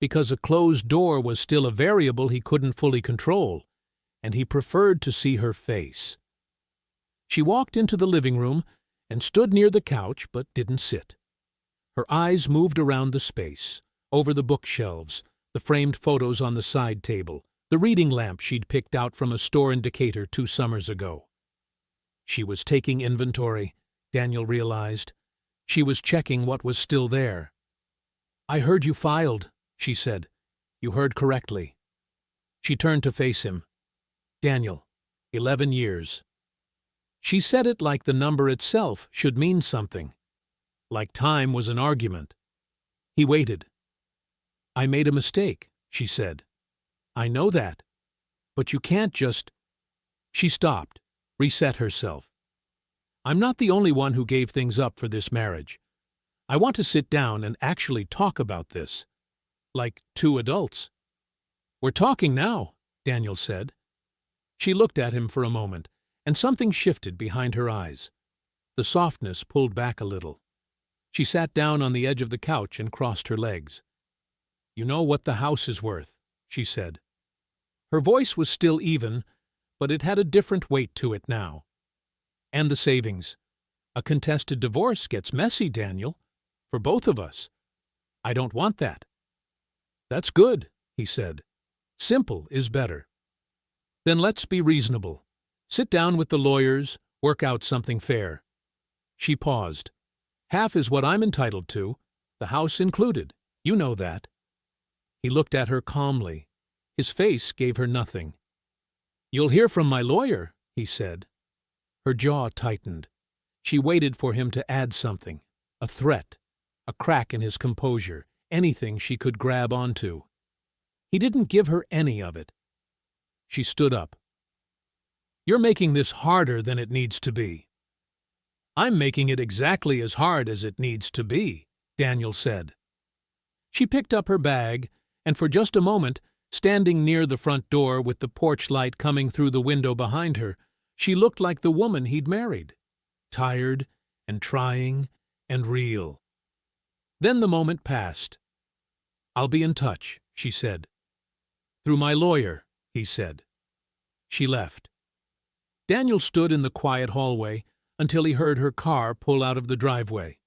because a closed door was still a variable he couldn't fully control, and he preferred to see her face. She walked into the living room and stood near the couch but didn't sit. Her eyes moved around the space, over the bookshelves, the framed photos on the side table, the reading lamp she'd picked out from a store in Decatur 2 summers ago. She was taking inventory, Daniel realized. She was checking what was still there. "I heard you filed," she said. "You heard correctly." She turned to face him. "Daniel, 11 years. She said it like the number itself should mean something. Like time was an argument. He waited. "I made a mistake," she said. "I know that. But you can't just—" She stopped, reset herself. I'm not the only one who gave things up for this marriage. I want to sit down and actually talk about this. Like two adults. We're talking now, Daniel said. She looked at him for a moment, and something shifted behind her eyes. The softness pulled back a little. She sat down on the edge of the couch and crossed her legs. You know what the house is worth, she said. Her voice was still even, but it had a different weight to it now. And the savings. A contested divorce gets messy, Daniel, for both of us. I don't want that. That's good, he said. Simple is better. Then let's be reasonable. Sit down with the lawyers, work out something fair. She paused. Half is what I'm entitled to, the house included. You know that. He looked at her calmly. His face gave her nothing. You'll hear from my lawyer, he said. Her jaw tightened. She waited for him to add something, a threat, a crack in his composure, anything she could grab onto. He didn't give her any of it. She stood up. You're making this harder than it needs to be. I'm making it exactly as hard as it needs to be, Daniel said. She picked up her bag, and for just a moment, standing near the front door with the porch light coming through the window behind her, she looked like the woman he'd married, tired and trying and real. Then the moment passed. I'll be in touch, she said. Through my lawyer, he said. She left. Daniel stood in the quiet hallway until he heard her car pull out of the driveway.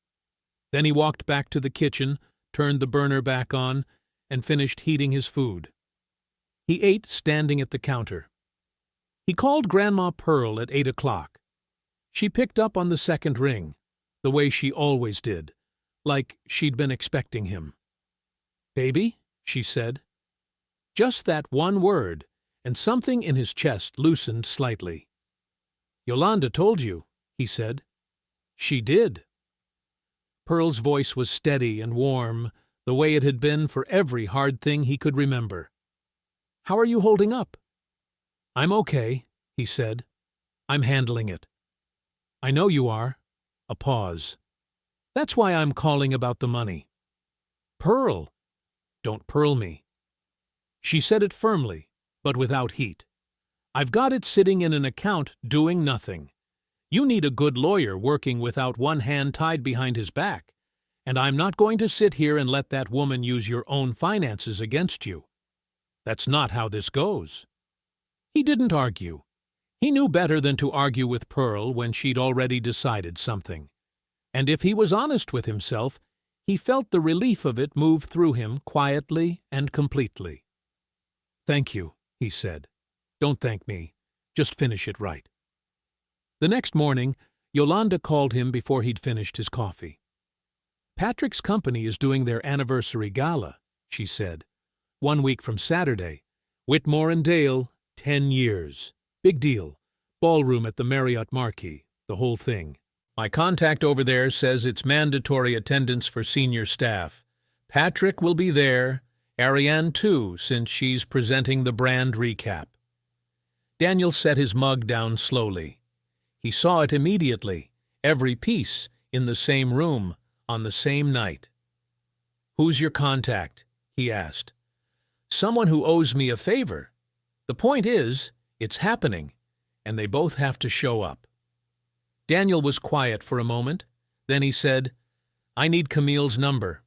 Then he walked back to the kitchen, turned the burner back on, and finished heating his food. He ate standing at the counter. He called Grandma Pearl at 8 o'clock. She picked up on the second ring, the way she always did, like she'd been expecting him. Baby, she said. Just that one word, and something in his chest loosened slightly. Yolanda told you, he said. She did. Pearl's voice was steady and warm, the way it had been for every hard thing he could remember. How are you holding up? I'm okay, he said. I'm handling it. I know you are. A pause. That's why I'm calling about the money. Pearl. Don't pearl me. She said it firmly, but without heat. I've got it sitting in an account doing nothing. You need a good lawyer working without one hand tied behind his back, and I'm not going to sit here and let that woman use your own finances against you. That's not how this goes. He didn't argue. He knew better than to argue with Pearl when she'd already decided something. And if he was honest with himself, he felt the relief of it move through him quietly and completely. Thank you, he said. Don't thank me. Just finish it right. The next morning, Yolanda called him before he'd finished his coffee. Patrick's company is doing their anniversary gala, she said. 1 week from Saturday. Whitmore and Dale, 10 years. Big deal. Ballroom at the Marriott Marquis, the whole thing. My contact over there says it's mandatory attendance for senior staff. Patrick will be there, Ariane too, since she's presenting the brand recap. Daniel set his mug down slowly. He saw it immediately, every piece, in the same room, on the same night. Who's your contact? He asked. Someone who owes me a favor. The point is, it's happening, and they both have to show up. Daniel was quiet for a moment. Then he said, I need Camille's number.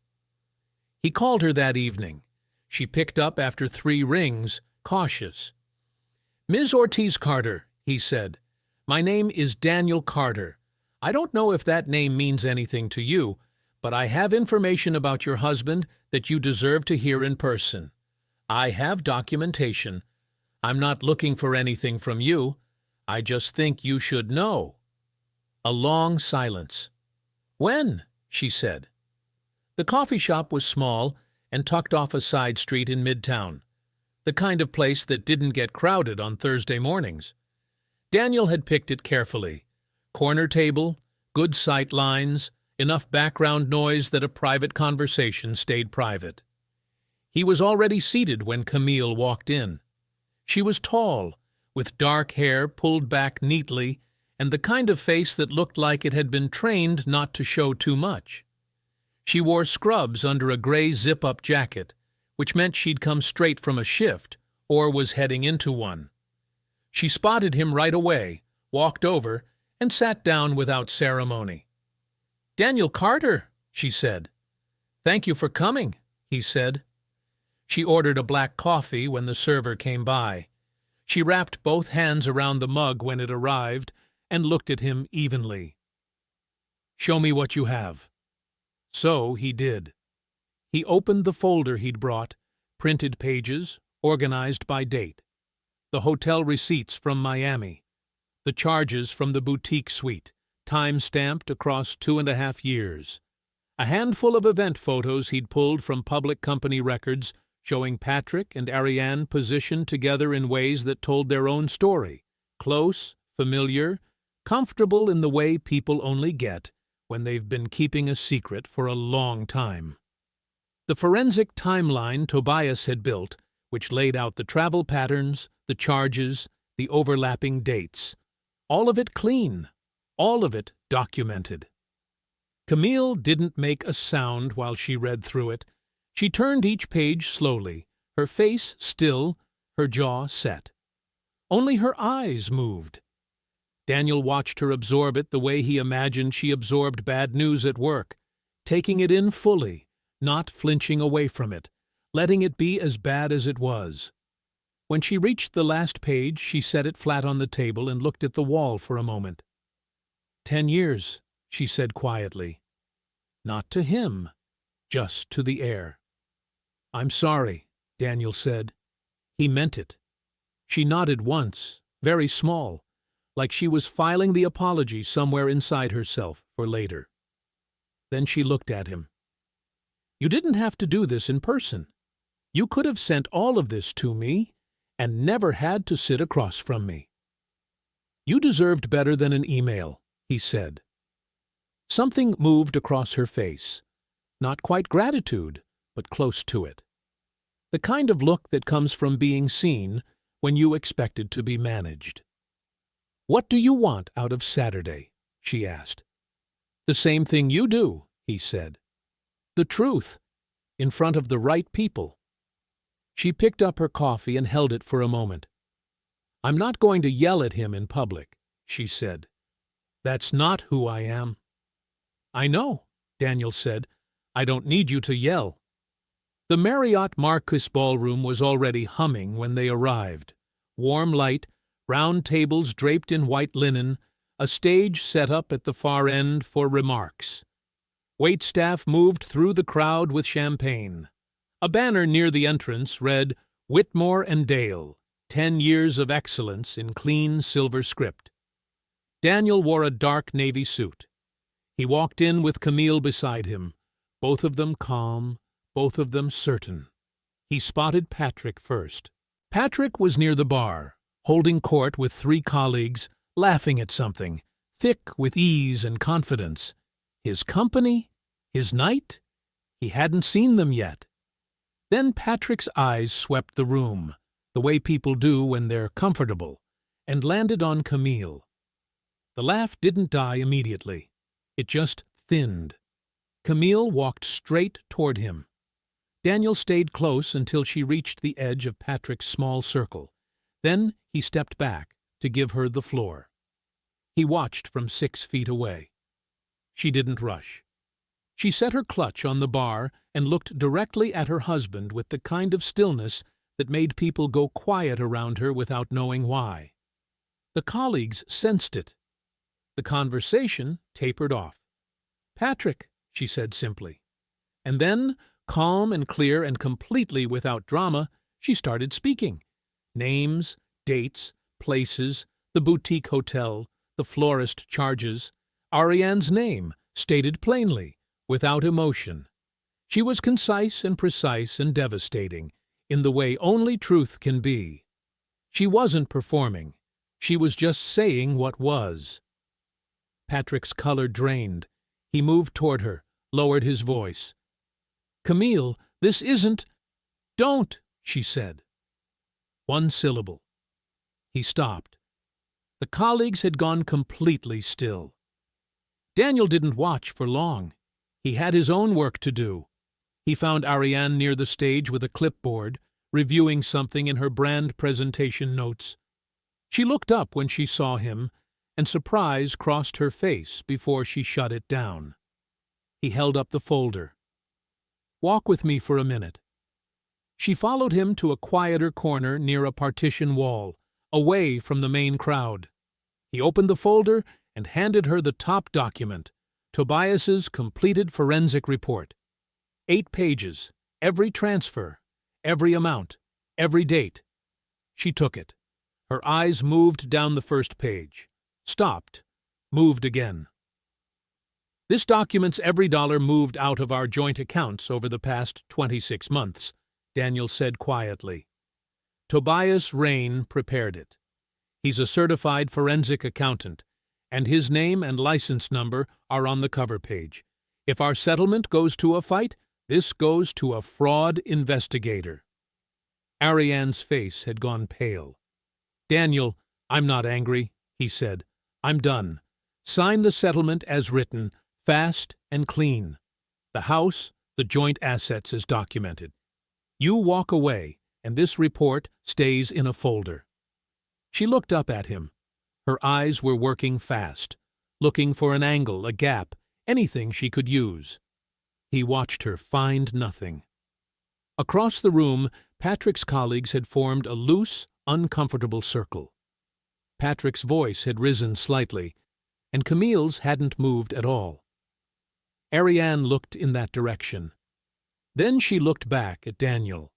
He called her that evening. She picked up after 3 rings, cautious. Ms. Ortiz-Carter, he said. My name is Daniel Carter. I don't know if that name means anything to you, but I have information about your husband that you deserve to hear in person. I have documentation. I'm not looking for anything from you. I just think you should know. A long silence. When? She said. The coffee shop was small and tucked off a side street in Midtown, the kind of place that didn't get crowded on Thursday mornings. Daniel had picked it carefully. Corner table, good sight lines, enough background noise that a private conversation stayed private. He was already seated when Camille walked in. She was tall, with dark hair pulled back neatly and the kind of face that looked like it had been trained not to show too much. She wore scrubs under a gray zip-up jacket, which meant she'd come straight from a shift or was heading into one. She spotted him right away, walked over, and sat down without ceremony. "Daniel Carter," she said. "Thank you for coming," he said. She ordered a black coffee when the server came by. She wrapped both hands around the mug when it arrived and looked at him evenly. "Show me what you have." So he did. He opened the folder he'd brought, printed pages, organized by date. The hotel receipts from Miami. The charges from the boutique suite, time-stamped across 2.5 years. A handful of event photos he'd pulled from public company records showing Patrick and Ariane positioned together in ways that told their own story, close, familiar, comfortable in the way people only get when they've been keeping a secret for a long time. The forensic timeline Tobias had built, which laid out the travel patterns, the charges, the overlapping dates. All of it clean, all of it documented. Camille didn't make a sound while she read through it. She turned each page slowly, her face still, her jaw set. Only her eyes moved. Daniel watched her absorb it the way he imagined she absorbed bad news at work, taking it in fully, not flinching away from it, letting it be as bad as it was. When she reached the last page, she set it flat on the table and looked at the wall for a moment. 10 years, she said quietly. Not to him, just to the air. "I'm sorry," Daniel said. He meant it. She nodded once, very small, like she was filing the apology somewhere inside herself for later. Then she looked at him. "You didn't have to do this in person. You could have sent all of this to me and never had to sit across from me." "You deserved better than an email," he said. Something moved across her face. Not quite gratitude, but close to it. The kind of look that comes from being seen when you expected to be managed. "What do you want out of Saturday?" she asked. "The same thing you do," he said. "The truth, in front of the right people." She picked up her coffee and held it for a moment. "I'm not going to yell at him in public," she said. "That's not who I am." "I know," Daniel said. "I don't need you to yell." The Marriott Marquis Ballroom was already humming when they arrived. Warm light, round tables draped in white linen, a stage set up at the far end for remarks. Waitstaff moved through the crowd with champagne. A banner near the entrance read, "Whitmore and Dale, 10 years of excellence," in clean silver script. Daniel wore a dark navy suit. He walked in with Camille beside him, both of them calm, both of them certain. He spotted Patrick first. Patrick was near the bar, holding court with 3 colleagues, laughing at something, thick with ease and confidence. His company? His night? He hadn't seen them yet. Then Patrick's eyes swept the room, the way people do when they're comfortable, and landed on Camille. The laugh didn't die immediately. It just thinned. Camille walked straight toward him. Daniel stayed close until she reached the edge of Patrick's small circle. Then he stepped back to give her the floor. He watched from 6 feet away. She didn't rush. She set her clutch on the bar and looked directly at her husband with the kind of stillness that made people go quiet around her without knowing why. The colleagues sensed it. The conversation tapered off. "Patrick," she said simply. And then, calm and clear and completely without drama, she started speaking. Names, dates, places, the boutique hotel, the florist charges, Ariane's name, stated plainly, without emotion. She was concise and precise and devastating, in the way only truth can be. She wasn't performing. She was just saying what was. Patrick's color drained. He moved toward her, lowered his voice. "Camille, this isn't—" "Don't," she said. 1 syllable. He stopped. The colleagues had gone completely still. Daniel didn't watch for long. He had his own work to do. He found Ariane near the stage with a clipboard, reviewing something in her brand presentation notes. She looked up when she saw him, and surprise crossed her face before she shut it down. He held up the folder. "Walk with me for a minute." She followed him to a quieter corner near a partition wall, away from the main crowd. He opened the folder and handed her the top document, Tobias's completed forensic report. 8 pages, every transfer, every amount, every date. She took it. Her eyes moved down the first page, stopped, moved again. "This documents every dollar moved out of our joint accounts over the past 26 months, Daniel said quietly. Tobias Rain prepared it. He's a certified forensic accountant, and his name and license number are on the cover page. If our settlement goes to a fight, this goes to a fraud investigator." Ariane's face had gone pale. "Daniel, I'm not angry," he said. "I'm done. Sign the settlement as written, fast and clean. The house, the joint assets is documented. You walk away, and this report stays in a folder." She looked up at him. Her eyes were working fast, looking for an angle, a gap, anything she could use. He watched her find nothing. Across the room, Patrick's colleagues had formed a loose, uncomfortable circle. Patrick's voice had risen slightly, and Camille's hadn't moved at all. Ariane looked in that direction. Then she looked back at Daniel.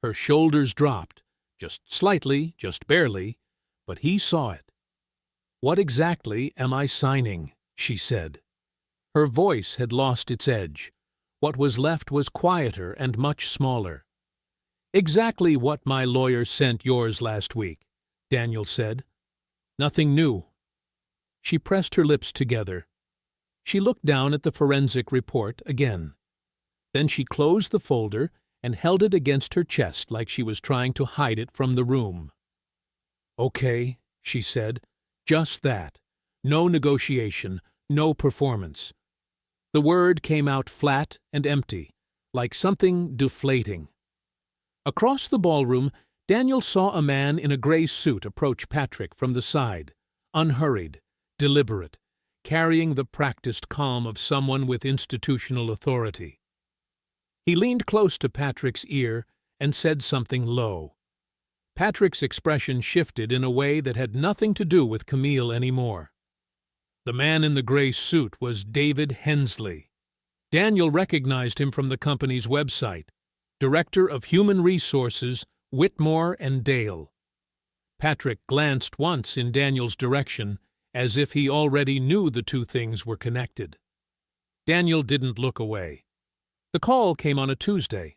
Her shoulders dropped, just slightly, just barely, but he saw it. "What exactly am I signing?" she said. Her voice had lost its edge. What was left was quieter and much smaller. "Exactly what my lawyer sent yours last week," Daniel said. "Nothing new." She pressed her lips together. She looked down at the forensic report again. Then she closed the folder and held it against her chest like she was trying to hide it from the room. "Okay," she said. "Just that. No negotiation, no performance." The word came out flat and empty, like something deflating. Across the ballroom, Daniel saw a man in a gray suit approach Patrick from the side, unhurried, deliberate, carrying the practiced calm of someone with institutional authority. He leaned close to Patrick's ear and said something low. Patrick's expression shifted in a way that had nothing to do with Camille anymore. The man in the gray suit was David Hensley. Daniel recognized him from the company's website, Director of Human Resources, Whitmore and Dale. Patrick glanced once in Daniel's direction, as if he already knew the two things were connected. Daniel didn't look away. The call came on a Tuesday.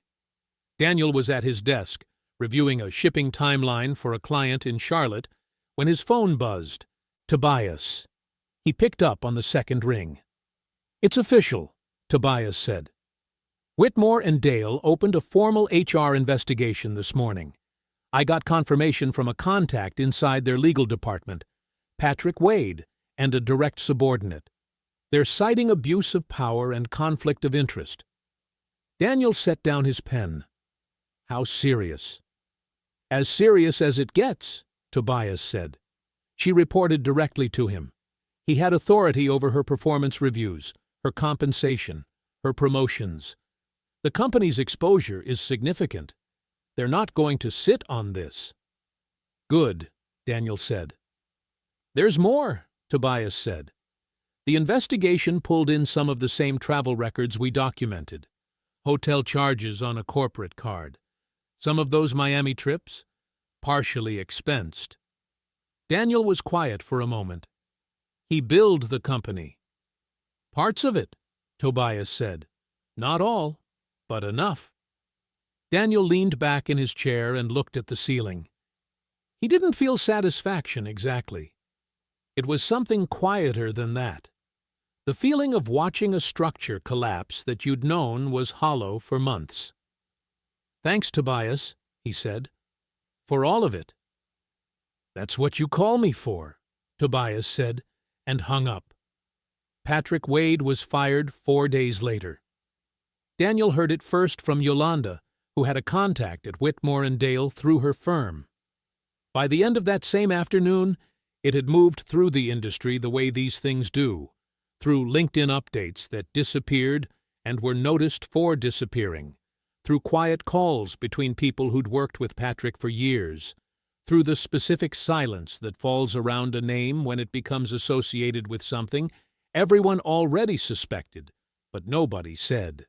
Daniel was at his desk, reviewing a shipping timeline for a client in Charlotte, when his phone buzzed. Tobias. He picked up on the second ring. "It's official," Tobias said. "Whitmore and Dale opened a formal HR investigation this morning. I got confirmation from a contact inside their legal department, Patrick Wade, and a direct subordinate. They're citing abuse of power and conflict of interest." Daniel set down his pen. "How serious?" "As serious as it gets," Tobias said. She reported directly to him. He had authority over her performance reviews, her compensation, her promotions. The company's exposure is significant. They're not going to sit on this. "Good," Daniel said. "There's more," Tobias said. "The investigation pulled in some of the same travel records we documented. Hotel charges on a corporate card. Some of those Miami trips, partially expensed." Daniel was quiet for a moment. "He billed the company." "Parts of it," Tobias said. "Not all, but enough." Daniel leaned back in his chair and looked at the ceiling. He didn't feel satisfaction exactly. It was something quieter than that. The feeling of watching a structure collapse that you'd known was hollow for months. "Thanks, Tobias," he said. "For all of it." "That's what you call me for." Tobias said, and hung up. Patrick Wade was fired 4 days later. Daniel heard it first from Yolanda, who had a contact at Whitmore and Dale through her firm. By the end of that same afternoon, it had moved through the industry the way these things do, through LinkedIn updates that disappeared and were noticed for disappearing, through quiet calls between people who'd worked with Patrick for years, through the specific silence that falls around a name when it becomes associated with something everyone already suspected, but nobody said.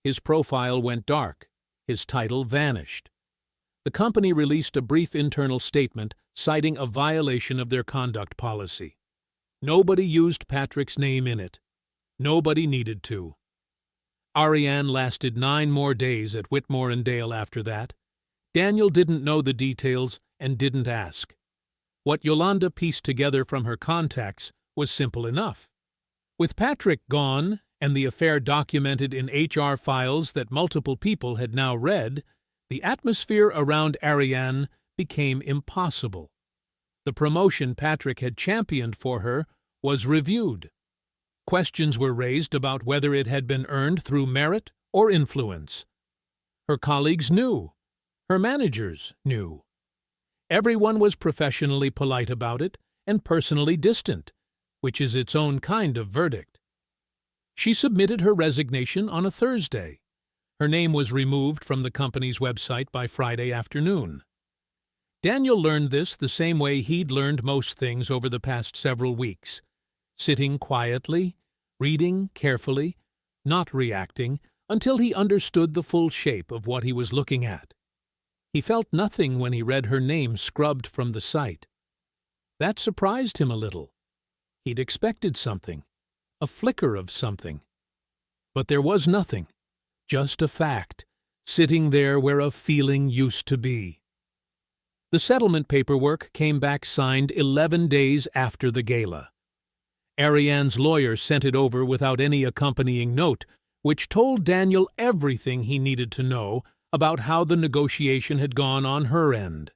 His profile went dark. His title vanished. The company released a brief internal statement citing a violation of their conduct policy. Nobody used Patrick's name in it. Nobody needed to. Ariane lasted 9 more days at Whitmore and Dale after that. Daniel didn't know the details and didn't ask. What Yolanda pieced together from her contacts was simple enough. With Patrick gone and the affair documented in HR files that multiple people had now read, the atmosphere around Ariane became impossible. The promotion Patrick had championed for her was reviewed. Questions were raised about whether it had been earned through merit or influence. Her colleagues knew. Her managers knew. Everyone was professionally polite about it and personally distant, which is its own kind of verdict. She submitted her resignation on a Thursday. Her name was removed from the company's website by Friday afternoon. Daniel learned this the same way he'd learned most things over the past several weeks, sitting quietly, reading carefully, not reacting, until he understood the full shape of what he was looking at. He felt nothing when he read her name scrubbed from the site. That surprised him a little. He'd expected something, a flicker of something. But there was nothing, just a fact, sitting there where a feeling used to be. The settlement paperwork came back signed 11 days after the gala. Ariane's lawyer sent it over without any accompanying note, which told Daniel everything he needed to know about how the negotiation had gone on her end.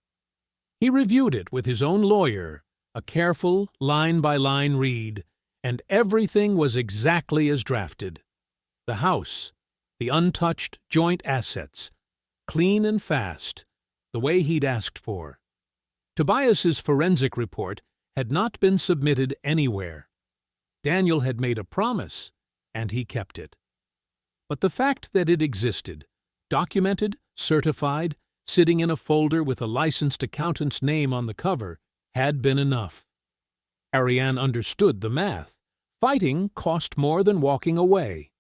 He reviewed it with his own lawyer, a careful, line-by-line read, and everything was exactly as drafted. The house, the untouched joint assets, clean and fast, the way he'd asked for. Tobias's forensic report had not been submitted anywhere. Daniel had made a promise, and he kept it. But the fact that it existed, documented, certified, sitting in a folder with a licensed accountant's name on the cover, had been enough. Ariane understood the math. Fighting cost more than walking away.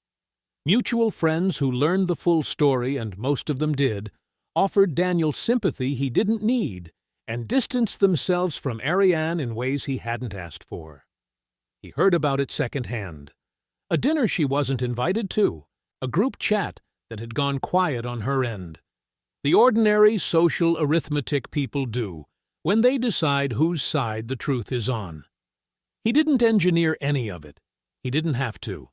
Mutual friends who learned the full story, and most of them did, offered Daniel sympathy he didn't need and distanced themselves from Ariane in ways he hadn't asked for. He heard about it secondhand. A dinner she wasn't invited to, a group chat that had gone quiet on her end. The ordinary social arithmetic people do when they decide whose side the truth is on. He didn't engineer any of it. He didn't have to.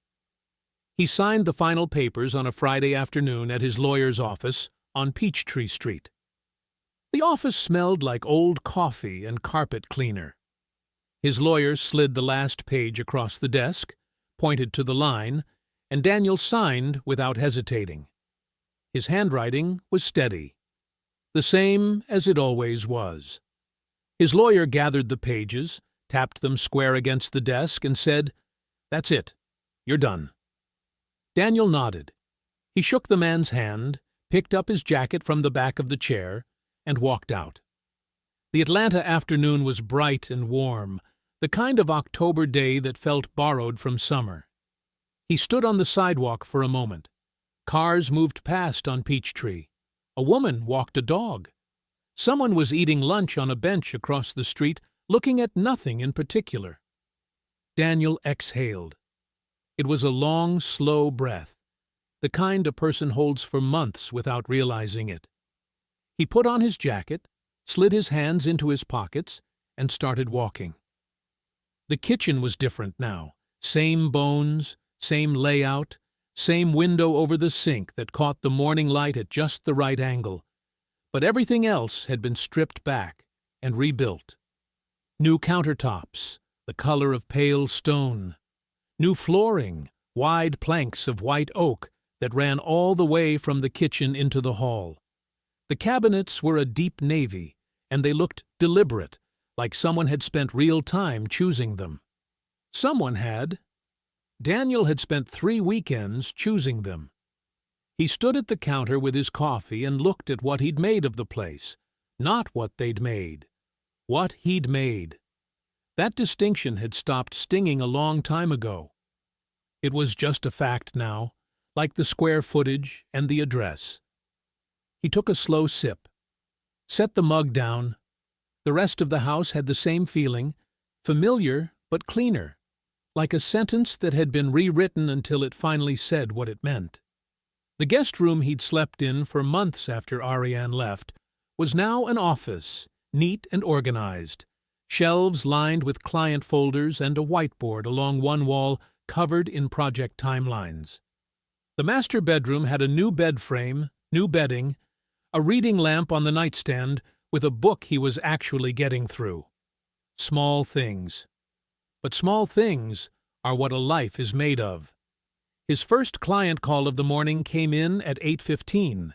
He signed the final papers on a Friday afternoon at his lawyer's office on Peachtree Street. The office smelled like old coffee and carpet cleaner. His lawyer slid the last page across the desk, pointed to the line, and Daniel signed without hesitating. His handwriting was steady, the same as it always was. His lawyer gathered the pages, tapped them square against the desk, and said, "That's it. You're done." Daniel nodded. He shook the man's hand, picked up his jacket from the back of the chair, and walked out. The Atlanta afternoon was bright and warm, the kind of October day that felt borrowed from summer. He stood on the sidewalk for a moment. Cars moved past on Peachtree. A woman walked a dog. Someone was eating lunch on a bench across the street, looking at nothing in particular. Daniel exhaled. It was a long, slow breath, the kind a person holds for months without realizing it. He put on his jacket, slid his hands into his pockets, and started walking. The kitchen was different now. Same bones, same layout, same window over the sink that caught the morning light at just the right angle. But everything else had been stripped back and rebuilt. New countertops, the color of pale stone. New flooring, wide planks of white oak that ran all the way from the kitchen into the hall. The cabinets were a deep navy, and they looked deliberate, like someone had spent real time choosing them. Someone had. Daniel had spent 3 weekends choosing them. He stood at the counter with his coffee and looked at what he'd made of the place, not what they'd made. What he'd made. That distinction had stopped stinging a long time ago. It was just a fact now, like the square footage and the address. He took a slow sip, set the mug down. The rest of the house had the same feeling, familiar but cleaner, like a sentence that had been rewritten until it finally said what it meant. The guest room he'd slept in for months after Ariane left was now an office, neat and organized, shelves lined with client folders and a whiteboard along one wall covered in project timelines. The master bedroom had a new bed frame, new bedding, a reading lamp on the nightstand with a book he was actually getting through. Small things. But small things are what a life is made of. His first client call of the morning came in at 8:15.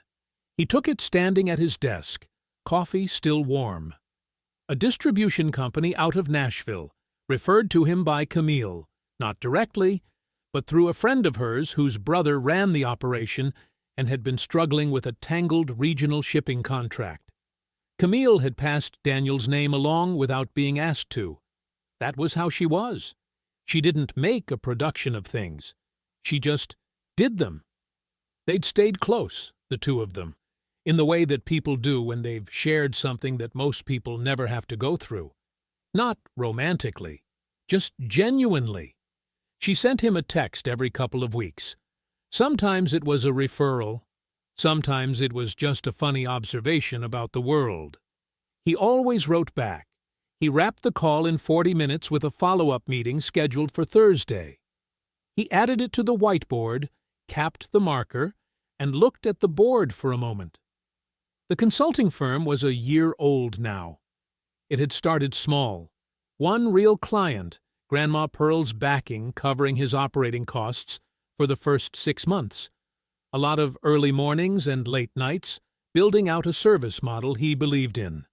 He took it standing at his desk, coffee still warm. A distribution company out of Nashville, referred to him by Camille, not directly, but through a friend of hers whose brother ran the operation and had been struggling with a tangled regional shipping contract. Camille had passed Daniel's name along without being asked to. That was how she was. She didn't make a production of things. She just did them. They'd stayed close, the two of them, in the way that people do when they've shared something that most people never have to go through. Not romantically, just genuinely. She sent him a text every couple of weeks. Sometimes it was a referral. Sometimes it was just a funny observation about the world. He always wrote back. He wrapped the call in 40 minutes with a follow-up meeting scheduled for Thursday. He added it to the whiteboard, capped the marker, and looked at the board for a moment. The consulting firm was a year old now. It had started small. One real client, Grandma Pearl's backing covering his operating costs for the first 6 months. A lot of early mornings and late nights, building out a service model he believed in.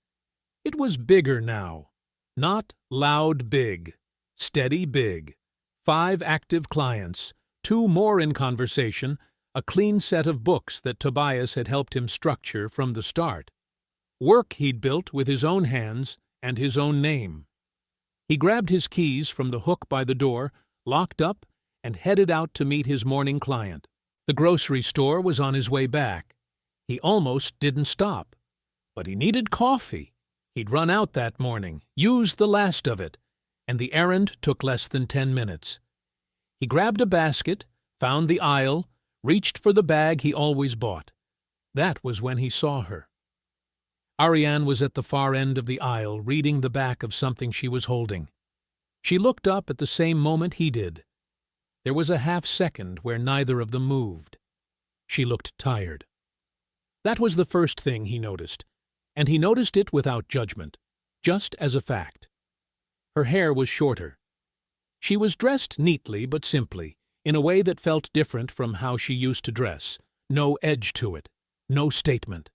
It was bigger now. Not loud big, steady big. 5 active clients, 2 more in conversation, a clean set of books that Tobias had helped him structure from the start. Work he'd built with his own hands and his own name. He grabbed his keys from the hook by the door, locked up, and headed out to meet his morning client. The grocery store was on his way back. He almost didn't stop. But he needed coffee. He'd run out that morning, used the last of it, and the errand took less than 10 minutes. He grabbed a basket, found the aisle, reached for the bag he always bought. That was when he saw her. Ariane was at the far end of the aisle, reading the back of something she was holding. She looked up at the same moment he did. There was a half-second where neither of them moved. She looked tired. That was the first thing he noticed, and he noticed it without judgment, just as a fact. Her hair was shorter. She was dressed neatly but simply, in a way that felt different from how she used to dress. No edge to it, no statement.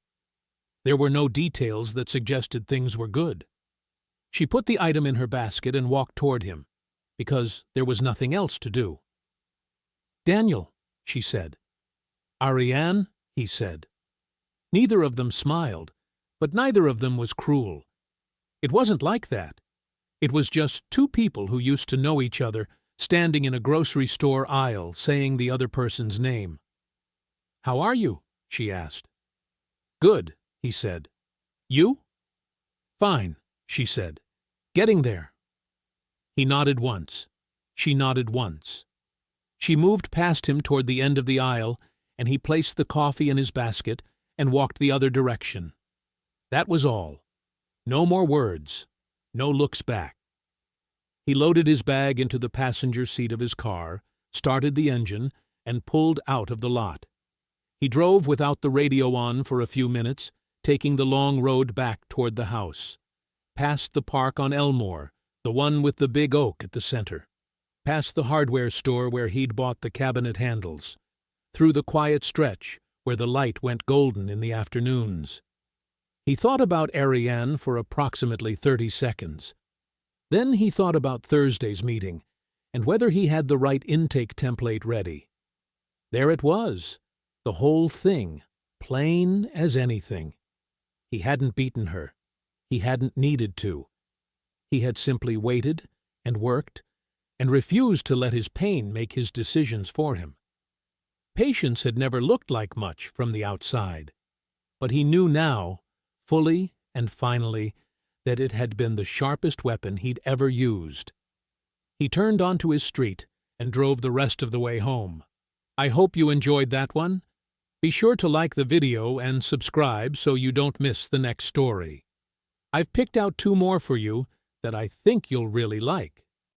There were no details that suggested things were good. She put the item in her basket and walked toward him, because there was nothing else to do. "Daniel," she said. "Ariane," he said. Neither of them smiled, but neither of them was cruel. It wasn't like that. It was just 2 people who used to know each other, standing in a grocery store aisle, saying the other person's name. "How are you?" she asked. "Good," he said. "You?" "Fine," she said. "Getting there." He nodded once. She nodded once. She moved past him toward the end of the aisle, and he placed the coffee in his basket and walked the other direction. That was all. No more words. No looks back. He loaded his bag into the passenger seat of his car, started the engine, and pulled out of the lot. He drove without the radio on for a few minutes, taking the long road back toward the house. past the park on Elmore, the one with the big oak at the center, past the hardware store where he'd bought the cabinet handles, through the quiet stretch where the light went golden in the afternoons. He thought about Ariane for approximately 30 seconds. Then he thought about Thursday's meeting and whether he had the right intake template ready. There it was, the whole thing, plain as anything. He hadn't beaten her. He hadn't needed to. He had simply waited and worked and refused to let his pain make his decisions for him. Patience had never looked like much from the outside, but he knew now, fully and finally, that it had been the sharpest weapon he'd ever used. He turned onto his street and drove the rest of the way home. I hope you enjoyed that one. Be sure to like the video and subscribe so you don't miss the next story. I've picked out 2 more for you that I think you'll really like.